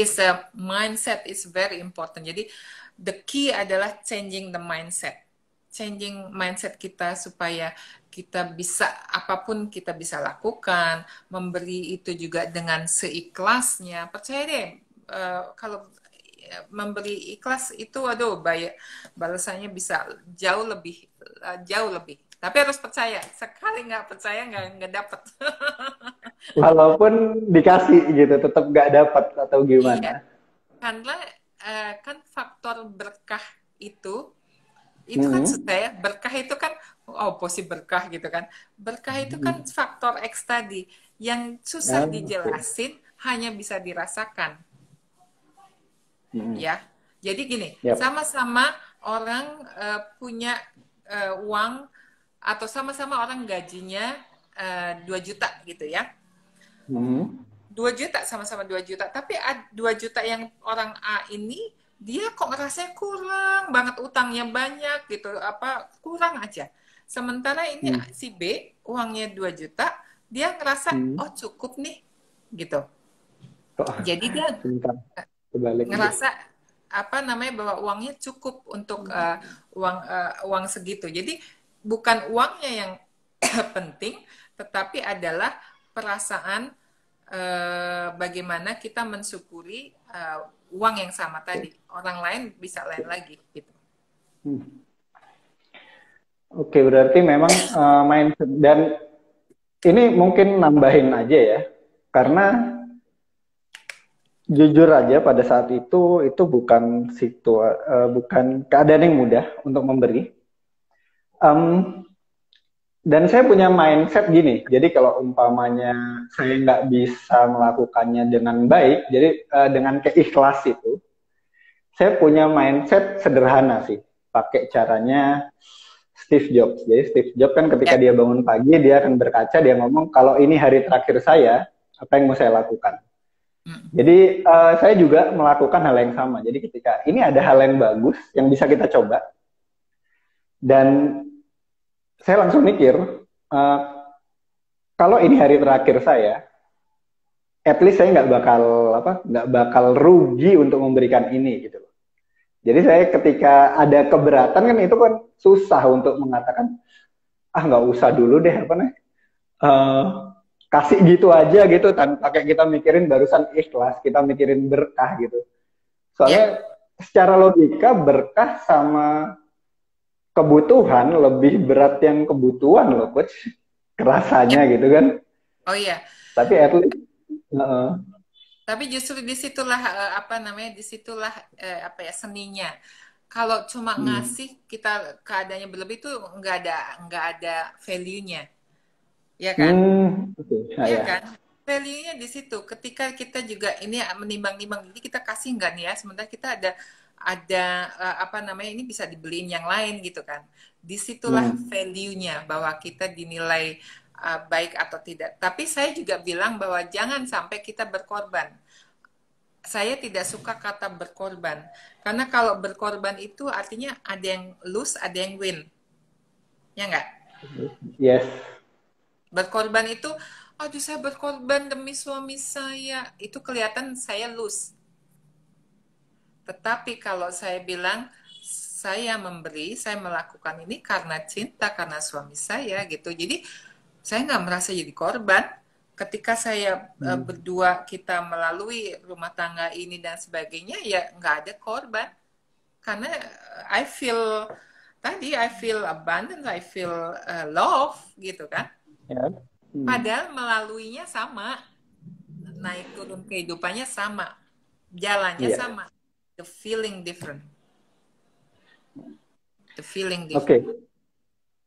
mindset is very important. Jadi the key adalah changing the mindset. Changing mindset kita supaya kita bisa apapun kita bisa lakukan, memberi itu juga dengan seikhlasnya. Percaya deh, kalau memberi ikhlas itu balasannya bisa jauh lebih. Tapi harus percaya. Sekali nggak percaya nggak dapet. Walaupun dikasih gitu, tetap nggak dapat atau gimana? Iya, karena kan faktor berkah itu kan susah ya. Berkah itu kan, posisi berkah gitu kan. Berkah itu kan faktor X tadi yang susah dijelasin, hanya bisa dirasakan. Ya, jadi gini, sama-sama orang punya uang atau sama-sama orang gajinya 2 juta gitu ya. 2 juta, sama-sama 2 juta. Tapi 2 juta yang orang A ini, dia kok ngerasanya kurang banget, utangnya banyak gitu, kurang aja. Sementara ini si B, uangnya 2 juta, dia ngerasa, cukup nih, gitu. Jadi dia ngerasa, bahwa uangnya cukup untuk uang segitu. Jadi bukan uangnya yang penting, tetapi adalah perasaan bagaimana kita mensyukuri uang yang sama tadi. Orang lain bisa lain lagi gitu. Oke, berarti memang mindset, dan ini mungkin nambahin aja ya, karena jujur aja pada saat itu bukan bukan keadaan yang mudah untuk memberi. Dan saya punya mindset gini, jadi kalau umpamanya saya nggak bisa melakukannya dengan baik, jadi dengan keikhlas itu, saya punya mindset sederhana sih, pakai caranya Steve Jobs. Jadi Steve Jobs kan ketika dia bangun pagi, dia akan berkaca, dia ngomong, kalau ini hari terakhir saya, apa yang mau saya lakukan? Jadi saya juga melakukan hal yang sama. Jadi ketika ini ada hal yang bagus, yang bisa kita coba, dan saya langsung mikir, kalau ini hari terakhir saya, at least saya nggak bakal rugi untuk memberikan ini gitu. Jadi saya ketika ada keberatan kan itu kan susah untuk mengatakan nggak usah dulu deh kasih gitu aja gitu tanpa kayak kita mikirin barusan ikhlas, kita mikirin berkah gitu. Soalnya secara logika berkah sama kebutuhan lebih berat yang kebutuhan loh, coach. Kerasanya gitu kan. Oh iya. Tapi at least Tapi justru disitulah apa namanya, disitulah apa ya seninya. Kalau cuma ngasih kita keadaannya berlebih itu nggak ada value-nya, ya kan? Oke. Nah, Ya ya. kan? Value-nya di situ. Ketika kita juga ini menimbang-nimbang, jadi kita kasih nggak nih ya, sementara kita ada apa namanya ini bisa dibeliin yang lain gitu kan. Disitulah value-nya bahwa kita dinilai baik atau tidak. Tapi saya juga bilang bahwa jangan sampai kita berkorban. Saya tidak suka kata berkorban. Karena kalau berkorban itu artinya ada yang lose, ada yang win. Ya nggak? Yes. Berkorban itu, aduh saya berkorban demi suami saya. Itu kelihatan saya lose. Tetapi kalau saya bilang, saya memberi, saya melakukan ini karena cinta, karena suami saya gitu. Jadi saya nggak merasa jadi korban. Ketika saya berdua kita melalui rumah tangga ini dan sebagainya, ya nggak ada korban. Karena I feel abundant, I feel love gitu kan. Ya. Padahal melaluinya sama, naik turun kehidupannya sama, jalannya Iya. sama, the feeling different. The feeling Oke. different.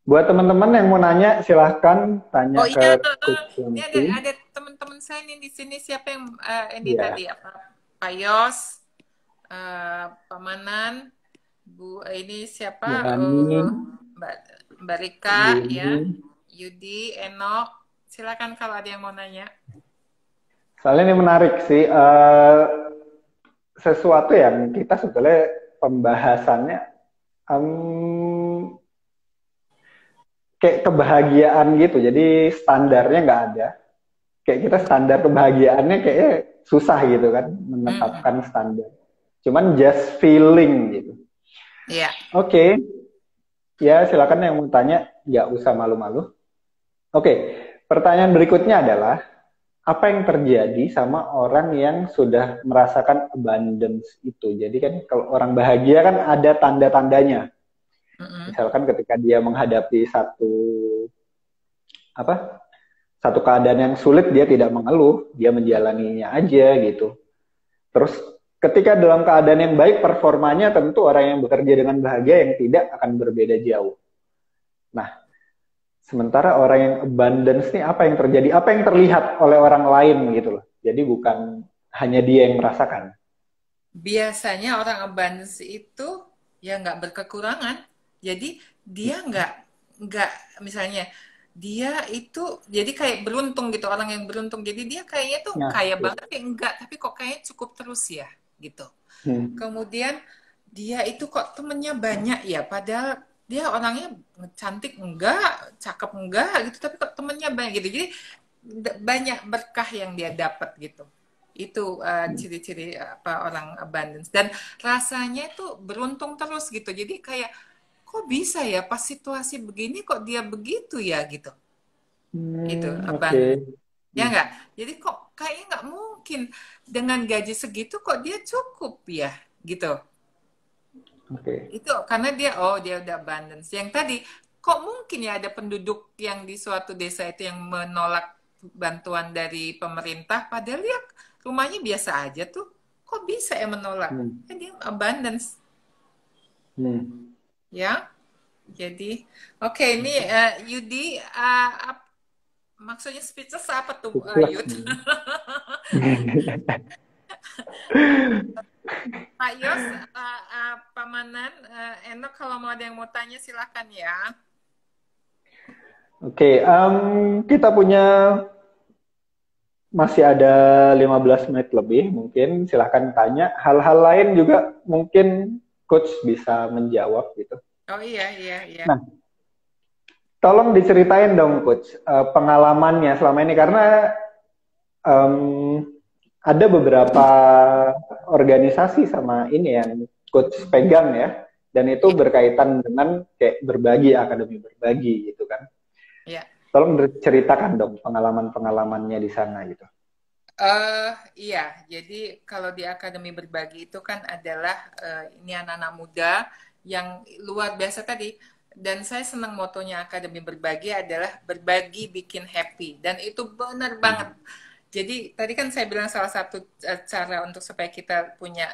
Buat teman-teman yang mau nanya, silahkan tanya Oh iya, ke Coach ini Yongki. ada teman-teman saya nih di sini, siapa yang ini Iya. tadi apa? Pak Yos, Pak Manan, Bu ini siapa? Bu Hani, Mbak Mbak Rika ya, Yudi. Yudi, Enok. Silakan kalau ada yang mau nanya. Soalnya ini menarik sih. Sesuatu yang kita sebetulnya pembahasannya kayak kebahagiaan gitu. Jadi standarnya nggak ada. Kayak kita standar kebahagiaannya kayaknya susah gitu kan menetapkan standar. Cuman just feeling gitu. Iya. Oke. Ya silakan yang mau tanya, nggak usah malu-malu. Oke. Pertanyaan berikutnya adalah apa yang terjadi sama orang yang sudah merasakan abundance itu. Jadi kan kalau orang bahagia kan ada tanda-tandanya. Misalkan ketika dia menghadapi satu keadaan yang sulit, dia tidak mengeluh, dia menjalaninya aja gitu. Terus ketika dalam keadaan yang baik, performanya tentu orang yang bekerja dengan bahagia yang tidak akan berbeda jauh. Nah, sementara orang yang abundance nih apa yang terjadi? Apa yang terlihat oleh orang lain gitu loh. Jadi bukan hanya dia yang merasakan. Biasanya orang abundance itu ya nggak berkekurangan. Jadi dia nggak misalnya dia itu jadi kayak beruntung gitu, orang yang beruntung. Jadi dia kayaknya tuh Nah, kaya banget ya enggak, tapi kok kayaknya cukup terus ya gitu. Kemudian dia itu kok temennya banyak ya, padahal dia orangnya cantik enggak, cakep enggak gitu, tapi kok temennya banyak gitu. Jadi banyak berkah yang dia dapat gitu. Itu ciri-ciri apa orang abundance, dan rasanya itu beruntung terus gitu. Jadi kayak kok bisa ya pas situasi begini kok dia begitu ya gitu. Itu Oke. abundance. Ya enggak? Jadi kok kayaknya nggak mungkin dengan gaji segitu kok dia cukup ya gitu. Oke. Itu karena dia udah abundance. Yang tadi kok mungkin ya ada penduduk yang di suatu desa itu yang menolak bantuan dari pemerintah, padahal dia rumahnya biasa aja tuh. Kok bisa ya menolak? Kan dia abundance. Ya. Jadi oke, ini Yudi maksudnya speechless apa tuh Yud? Pak Yos, Pak Manan, Enok kalau mau ada yang mau tanya silakan ya. Oke, kita punya masih ada 15 menit lebih, mungkin silahkan tanya. Hal-hal lain juga mungkin Coach bisa menjawab gitu. Oh iya. Nah, tolong diceritain dong Coach, pengalamannya selama ini, karena ada beberapa organisasi sama ini yang Coach pegang ya, dan itu berkaitan dengan kayak berbagi, akademi berbagi gitu kan. Iya. Tolong ceritakan dong pengalaman-pengalamannya di sana gitu. Iya, jadi kalau di Akademi Berbagi itu kan adalah ini anak-anak muda yang luar biasa tadi. Dan saya senang motonya Akademi Berbagi adalah berbagi bikin happy. Dan itu benar banget. Jadi tadi kan saya bilang salah satu cara untuk supaya kita punya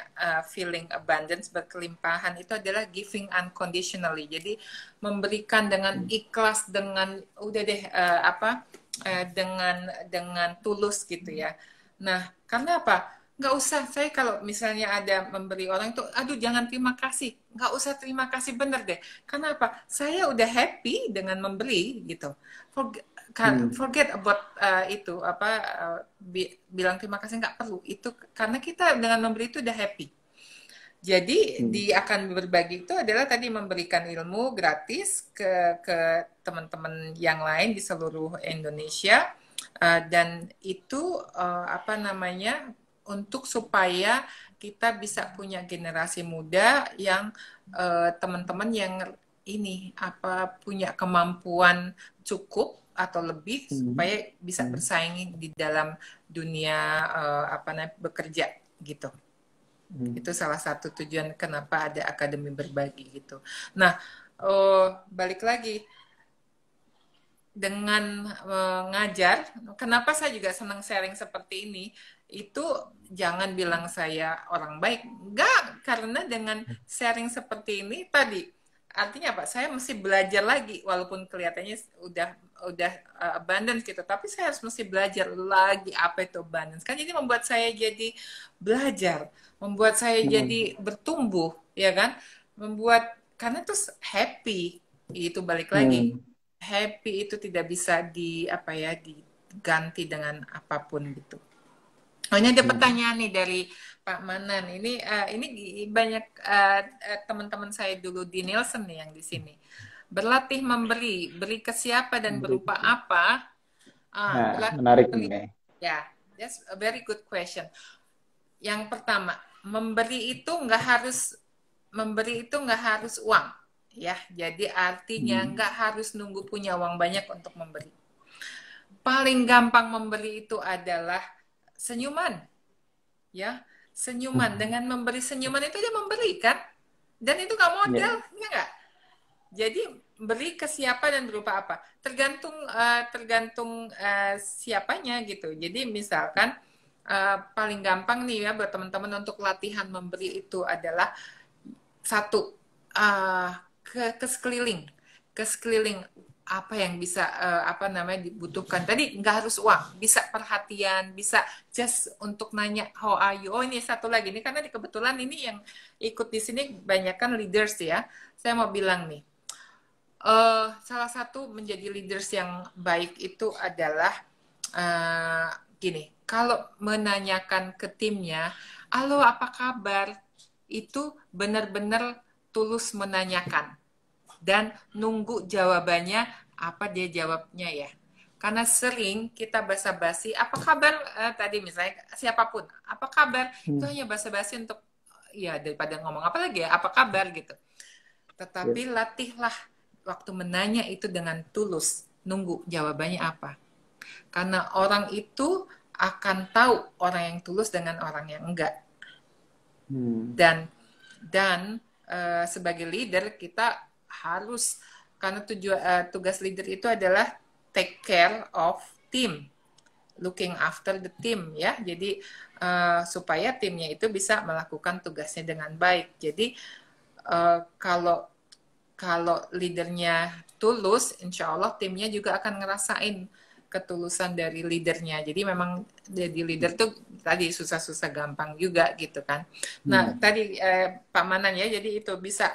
feeling abundance, berkelimpahan itu adalah giving unconditionally. Jadi memberikan dengan ikhlas, dengan udah deh dengan tulus gitu ya. Nah, karena apa? Nggak usah, saya kalau misalnya ada memberi orang itu, aduh jangan terima kasih. Nggak usah terima kasih, bener deh. Karena apa? Saya udah happy dengan memberi gitu. Forget about itu bilang terima kasih nggak perlu itu, karena kita dengan memberi itu udah happy. Jadi di akan berbagi itu adalah tadi memberikan ilmu gratis ke teman-teman yang lain di seluruh Indonesia, dan itu untuk supaya kita bisa punya generasi muda yang teman-teman yang punya kemampuan cukup atau lebih supaya bisa bersaing di dalam dunia bekerja gitu. Itu salah satu tujuan kenapa ada Akademi Berbagi gitu. Nah, balik lagi dengan mengajar, kenapa saya juga senang sharing seperti ini, itu jangan bilang saya orang baik, enggak, karena dengan sharing seperti ini tadi, artinya apa? Saya mesti belajar lagi, walaupun kelihatannya udah abundance gitu, tapi saya harus mesti belajar lagi apa itu abundance. Kan jadi membuat saya jadi belajar, membuat saya jadi bertumbuh, ya kan? Karena terus happy, itu balik lagi. Happy itu tidak bisa diganti dengan apapun gitu. Oh, ini ada pertanyaan nih dari Pak Manan. Ini banyak teman-teman saya dulu di Nielsen nih yang di sini. Berlatih memberi, beri ke siapa dan berupa apa? Menarik nih. Ya, that's a very good question. Yang pertama, memberi itu nggak harus uang, ya. Jadi artinya nggak harus nunggu punya uang banyak untuk memberi. Paling gampang memberi itu adalah senyuman, ya. Senyuman, dengan memberi senyuman itu dia memberi kan, dan itu nggak modal, ya nggak? Jadi beri ke siapa dan berupa apa? Tergantung siapanya gitu. Jadi misalkan paling gampang nih ya buat teman-teman untuk latihan memberi itu adalah satu, ke sekeliling apa yang bisa dibutuhkan. Tadi nggak harus uang, bisa perhatian, bisa just untuk nanya how are you. Oh, ini satu lagi nih, karena kebetulan ini yang ikut di sini banyak kan leaders ya. Saya mau bilang nih, salah satu menjadi leaders yang baik itu adalah gini, kalau menanyakan ke timnya, halo apa kabar, itu benar-benar tulus menanyakan dan nunggu jawabannya apa dia jawabnya ya. Karena sering kita basa-basi, apa kabar, tadi misalnya siapapun, apa kabar, itu hanya basa-basi untuk, ya daripada ngomong apa lagi ya, apa kabar gitu. Tetapi latihlah waktu menanya itu dengan tulus, nunggu jawabannya apa. Karena orang itu akan tahu orang yang tulus dengan orang yang enggak. Dan sebagai leader kita harus, karena tugas leader itu adalah take care of team, looking after the team ya. Jadi supaya timnya itu bisa melakukan tugasnya dengan baik. Jadi kalau leadernya tulus, insya Allah timnya juga akan ngerasain ketulusan dari leadernya. Jadi memang jadi leader tuh tadi susah-susah gampang juga gitu kan. Nah tadi Pak Manan ya, jadi itu bisa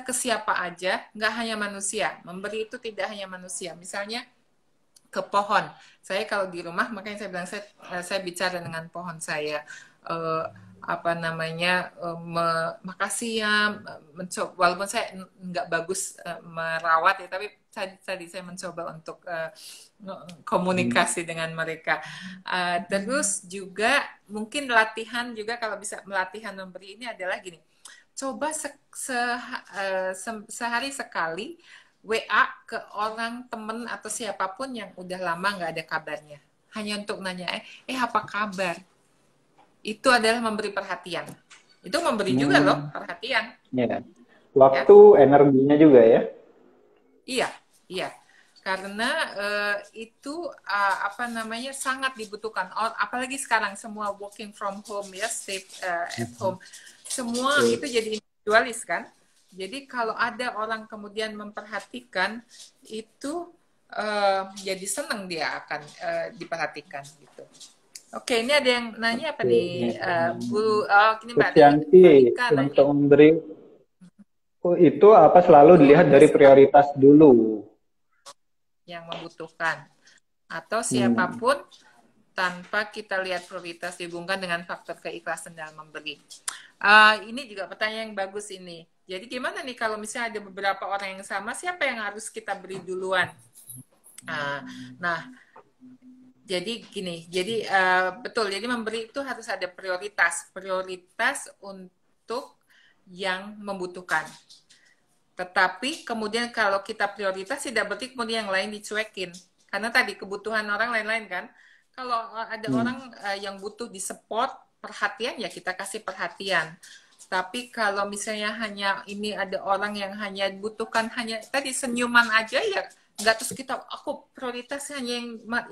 ke siapa aja, nggak hanya manusia. Memberi itu tidak hanya manusia. Misalnya ke pohon. Saya kalau di rumah, makanya saya bilang saya bicara dengan pohon saya. Makasih ya, mencoba, walaupun saya nggak bagus merawat ya, tapi tadi saya mencoba untuk komunikasi dengan mereka. Terus juga mungkin latihan juga, kalau bisa melatihan memberi ini adalah gini, coba sehari sekali WA ke orang, temen atau siapapun yang udah lama nggak ada kabarnya, hanya untuk nanya apa kabar. Itu adalah memberi perhatian. Itu memberi juga loh perhatian. Waktu, energinya juga ya. Iya. karena itu apa namanya sangat dibutuhkan. Apalagi sekarang semua working from home ya, stay at home, semua itu jadi individualis kan. Jadi kalau ada orang kemudian memperhatikan itu jadi senang dia akan diperhatikan gitu. Oke, ini ada yang nanya apa nih, Bu? Oh, ini Mbak Kusyanti, Rika nanya. untuk memberi itu apa selalu dilihat dari prioritas dulu. Yang membutuhkan atau siapapun tanpa kita lihat prioritas dihubungkan dengan faktor keikhlasan dalam memberi. Ini juga pertanyaan yang bagus ini. Jadi gimana nih kalau misalnya ada beberapa orang yang sama, siapa yang harus kita beri duluan? Nah, jadi gini, jadi betul. Jadi memberi itu harus ada prioritas untuk yang membutuhkan. Tetapi kemudian kalau kita prioritas tidak berarti kemudian yang lain dicuekin. Karena tadi kebutuhan orang lain-lain kan. Kalau ada orang yang butuh di-support, perhatian ya kita kasih perhatian. Tapi kalau misalnya hanya ini ada orang yang hanya butuhkan hanya tadi senyuman aja ya nggak, terus kita aku prioritas hanya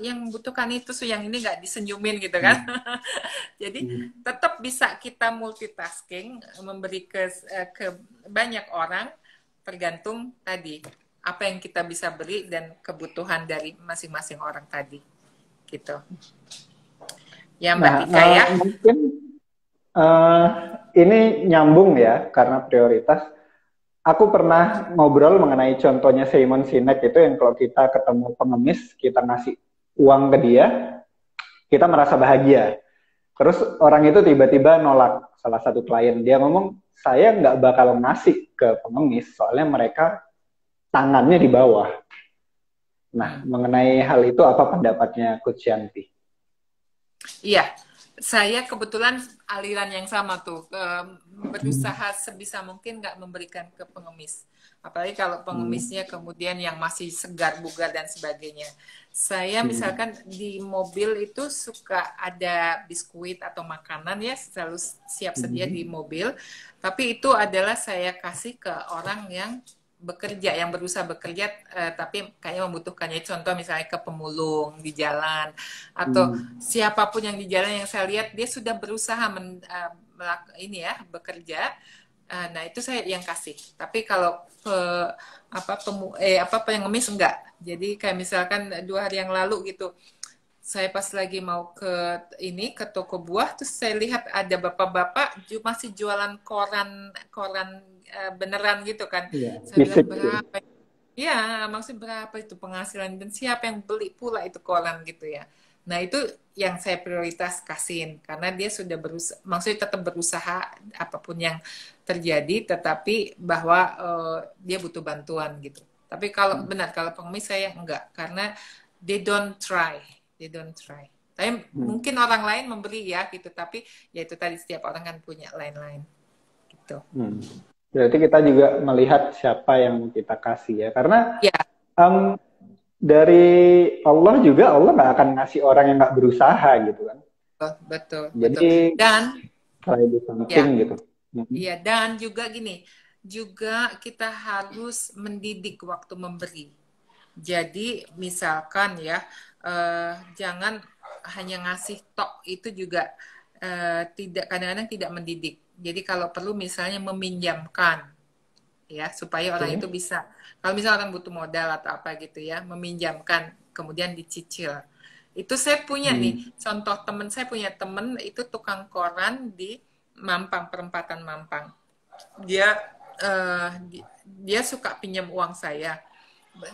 yang membutuhkan itu, so yang ini nggak disenyumin gitu kan. Jadi tetap bisa kita multitasking memberi ke banyak orang, tergantung tadi apa yang kita bisa beri dan kebutuhan dari masing-masing orang tadi gitu ya Mbak Tika ya. Mungkin ini nyambung ya karena prioritas. Aku pernah ngobrol mengenai contohnya Simon Sinek itu yang kalau kita ketemu pengemis kita ngasih uang ke dia, kita merasa bahagia. Terus orang itu tiba-tiba nolak, salah satu klien. Dia ngomong, saya nggak bakal ngasih ke pengemis, soalnya mereka tangannya di bawah. Nah, mengenai hal itu apa pendapatnya Coach Yanti? Iya, saya kebetulan aliran yang sama tuh, berusaha sebisa mungkin nggak memberikan ke pengemis. Apalagi kalau pengemisnya kemudian yang masih segar, bugar, dan sebagainya. Saya misalkan di mobil itu suka ada biskuit atau makanan ya, selalu siap sedia di mobil. Tapi itu adalah saya kasih ke orang yang bekerja, yang berusaha bekerja, tapi kayaknya membutuhkannya. Contoh misalnya ke pemulung di jalan, atau siapapun yang di jalan yang saya lihat dia sudah berusaha ini ya bekerja. Nah itu saya yang kasih. Tapi kalau pengemis enggak. Jadi kayak misalkan 2 hari yang lalu gitu, saya pas lagi mau ke toko buah, terus saya lihat ada bapak-bapak masih jualan koran beneran gitu kan. Ya, Saya bilang berapa? Ya, maksudnya berapa itu penghasilan dan siapa yang beli pula itu koran gitu ya. Nah itu yang saya prioritas kasihin karena dia sudah berusaha, maksudnya tetap berusaha apapun yang terjadi, tetapi bahwa dia butuh bantuan gitu. Tapi kalau benar kalau pengemis saya enggak, karena they don't try. Tapi mungkin orang lain memberi ya gitu, tapi ya itu tadi setiap orang kan punya lain-lain gitu. Berarti kita juga melihat siapa yang kita kasih ya, karena ya. Dari Allah juga Allah nggak akan ngasih orang yang nggak berusaha gitu kan. Betul. Jadi dan itu penting gitu. Iya, dan juga gini, juga kita harus mendidik waktu memberi. Jadi misalkan ya, jangan hanya ngasih tok, itu juga kadang-kadang tidak mendidik. Jadi kalau perlu misalnya meminjamkan, ya supaya orang itu bisa, kalau misalnya orang butuh modal atau apa gitu ya, meminjamkan kemudian dicicil. Itu saya punya nih contoh, saya punya temen itu tukang koran di Mampang, perempatan Mampang. Dia suka pinjam uang saya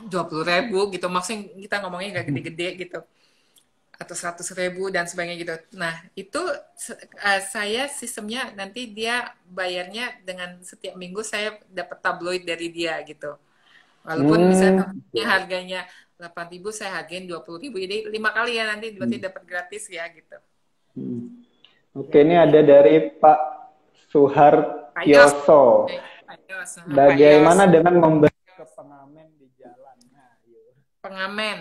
20.000 gitu, maksudnya kita ngomongnya nggak gede-gede gitu, atau 100.000 dan sebagainya gitu. Nah itu saya sistemnya nanti dia bayarnya dengan setiap minggu saya dapat tabloid dari dia gitu. Walaupun misalnya harganya 8.000, saya hargain 20.000, jadi 5 kali ya nanti berarti dapat gratis ya gitu. Oke, ini ada dari Pak Suhartyoso. Bagaimana dengan memberi ke pengamen di jalan? Pengamen.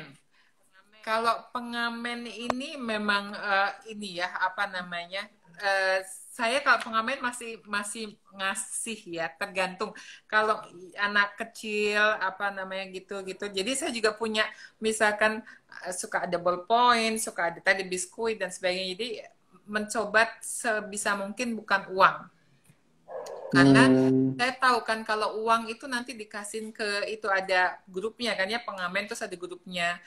Kalau pengamen ini memang ini ya apa namanya? saya kalau pengamen masih ngasih ya, tergantung. Kalau anak kecil apa namanya gitu. Jadi saya juga punya misalkan suka ada ballpoint, suka ada tadi biskuit dan sebagainya. Jadi mencoba sebisa mungkin bukan uang. Karena Hmm, saya tahu kan kalau uang itu nanti dikasihin ke itu ada grupnya kan ya pengamen terus ada grupnya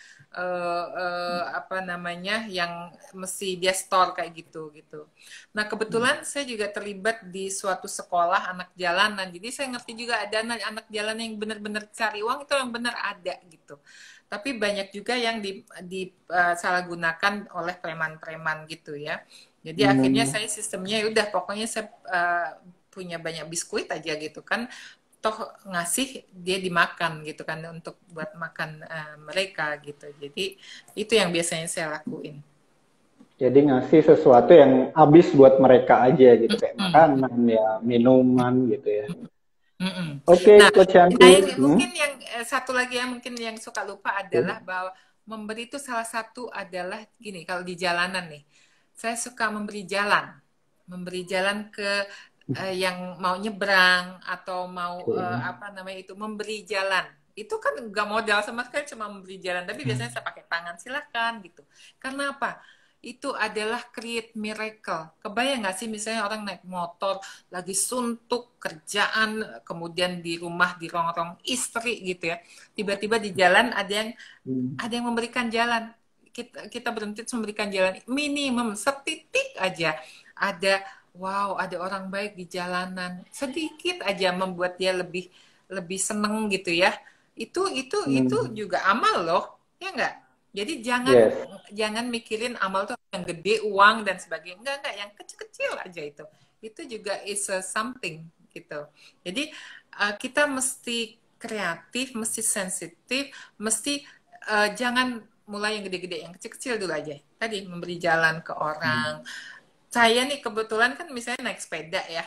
apa namanya yang mesti dia store kayak gitu. Nah kebetulan saya juga terlibat di suatu sekolah anak jalanan jadi saya ngerti juga ada anak jalanan yang benar-benar cari uang itu yang benar ada gitu. Tapi banyak juga yang salah gunakan oleh preman-preman gitu ya. Jadi akhirnya hmm. saya sistemnya ya udah pokoknya saya punya banyak biskuit aja gitu kan toh ngasih dia dimakan gitu kan untuk buat makan mereka gitu jadi itu yang biasanya saya lakuin. Jadi ngasih sesuatu yang habis buat mereka aja gitu, kayak Mm-mm. makanan ya, minuman gitu ya. Mm-mm. Oke, Nah, Coach nah Yanti. yang mungkin yang satu lagi yang mungkin yang suka lupa adalah bahwa memberi itu salah satu adalah gini kalau di jalanan nih saya suka memberi jalan ke yang mau nyebrang atau mau Oke. apa namanya itu memberi jalan itu kan nggak modal sama sekali cuma memberi jalan tapi biasanya saya pakai tangan silakan gitu karena apa itu adalah create miracle kebayang nggak sih misalnya orang naik motor lagi suntuk kerjaan kemudian di rumah dirongrong istri gitu ya tiba-tiba di jalan Hmm. ada yang memberikan jalan kita berhenti memberikan jalan minimum setitik aja ada wow ada orang baik di jalanan sedikit aja membuat dia lebih lebih seneng gitu ya itu Hmm. juga amal loh ya enggak jadi jangan Yes. jangan mikirin amal tuh yang gede uang dan sebagainya enggak yang kecil-kecil aja itu juga is a something gitu jadi kita mesti kreatif mesti sensitif mesti jangan mulai yang gede-gede yang kecil-kecil dulu aja tadi memberi jalan ke orang Hmm. saya nih kebetulan kan misalnya naik sepeda ya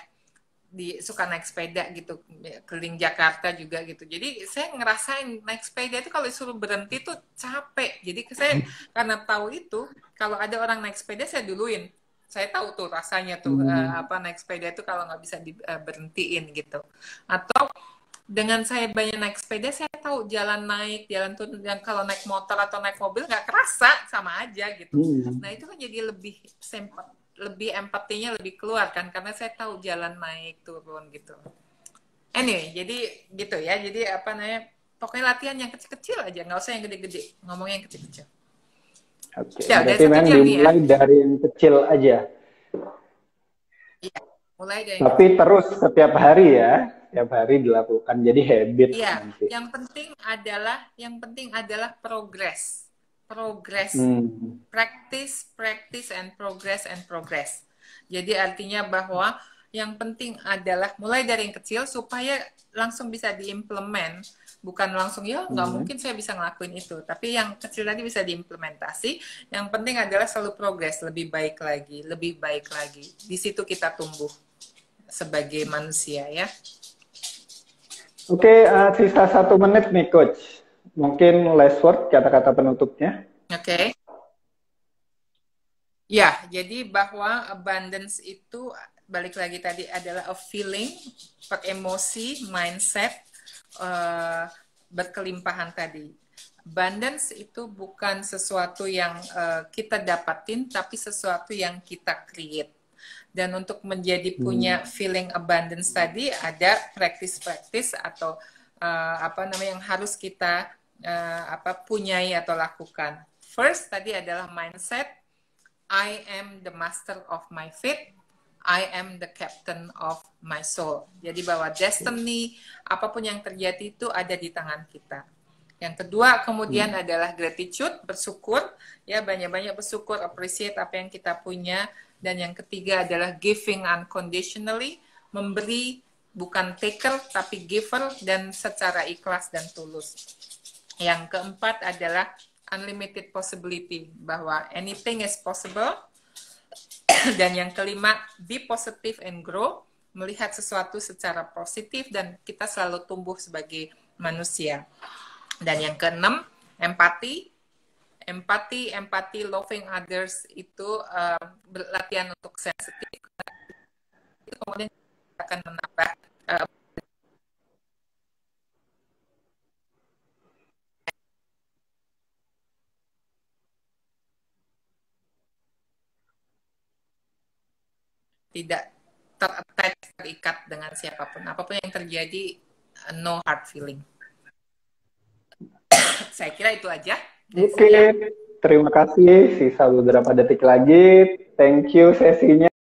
suka naik sepeda gitu keliling Jakarta juga gitu jadi saya ngerasain naik sepeda itu kalau disuruh berhenti tuh capek jadi saya karena tahu itu kalau ada orang naik sepeda saya duluin saya tahu tuh rasanya tuh Hmm. apa naik sepeda itu kalau nggak bisa diberhentiin gitu atau dengan saya banyak naik sepeda saya tahu jalan naik jalan turun yang kalau naik motor atau naik mobil nggak kerasa sama aja gitu nah Hmm. itu kan jadi lebih sempat lebih empatinya lebih keluar kan karena saya tahu jalan naik turun gitu anyway jadi gitu ya jadi apa namanya pokoknya latihan yang kecil-kecil aja nggak usah yang gede-gede ngomongnya yang kecil-kecil Oke, ya udah berarti satu memang jam nih ya dimulai dari yang kecil aja. iya mulai dari yang Tapi kecil terus setiap hari ya, setiap hari dilakukan. Jadi habit iya nanti. yang penting adalah progress progress Hmm. practice, practice, and progress, and progress. Jadi artinya bahwa yang penting adalah mulai dari yang kecil supaya langsung bisa diimplement. Bukan langsung, ya nggak Hmm. mungkin saya bisa ngelakuin itu. Tapi yang kecil tadi bisa diimplementasi. Yang penting adalah selalu progres, lebih baik lagi, lebih baik lagi. Di situ kita tumbuh sebagai manusia ya. Oke, sisa 1 menit nih, Coach. Mungkin last word, kata-kata penutupnya. Oke. Okay. Ya, jadi bahwa abundance itu balik lagi tadi adalah a feeling, emosi, mindset, berkelimpahan tadi. Abundance itu bukan sesuatu yang kita dapatin, tapi sesuatu yang kita create. Dan untuk menjadi Hmm. punya feeling abundance tadi ada practice-practice atau apa namanya yang harus kita punyai atau lakukan. First tadi adalah mindset. I am the master of my fate. I am the captain of my soul. Jadi bahwa destiny, apapun yang terjadi itu ada di tangan kita. Yang kedua kemudian Hmm. adalah gratitude, bersyukur. Ya banyak-banyak bersyukur, appreciate apa yang kita punya. Dan yang ketiga adalah giving unconditionally, memberi bukan taker tapi giver dan secara ikhlas dan tulus. Yang keempat adalah unlimited possibility, bahwa anything is possible. Dan yang kelima, be positive and grow, melihat sesuatu secara positif dan kita selalu tumbuh sebagai manusia. Dan yang keenam, empati. Empati, loving others itu latihan untuk sensitif. kemudian akan menambah tidak terikat dengan siapapun. Apapun yang terjadi, no hard feeling. Saya kira itu aja. Oke, terima kasih. Sisa beberapa detik lagi. Thank you sesinya.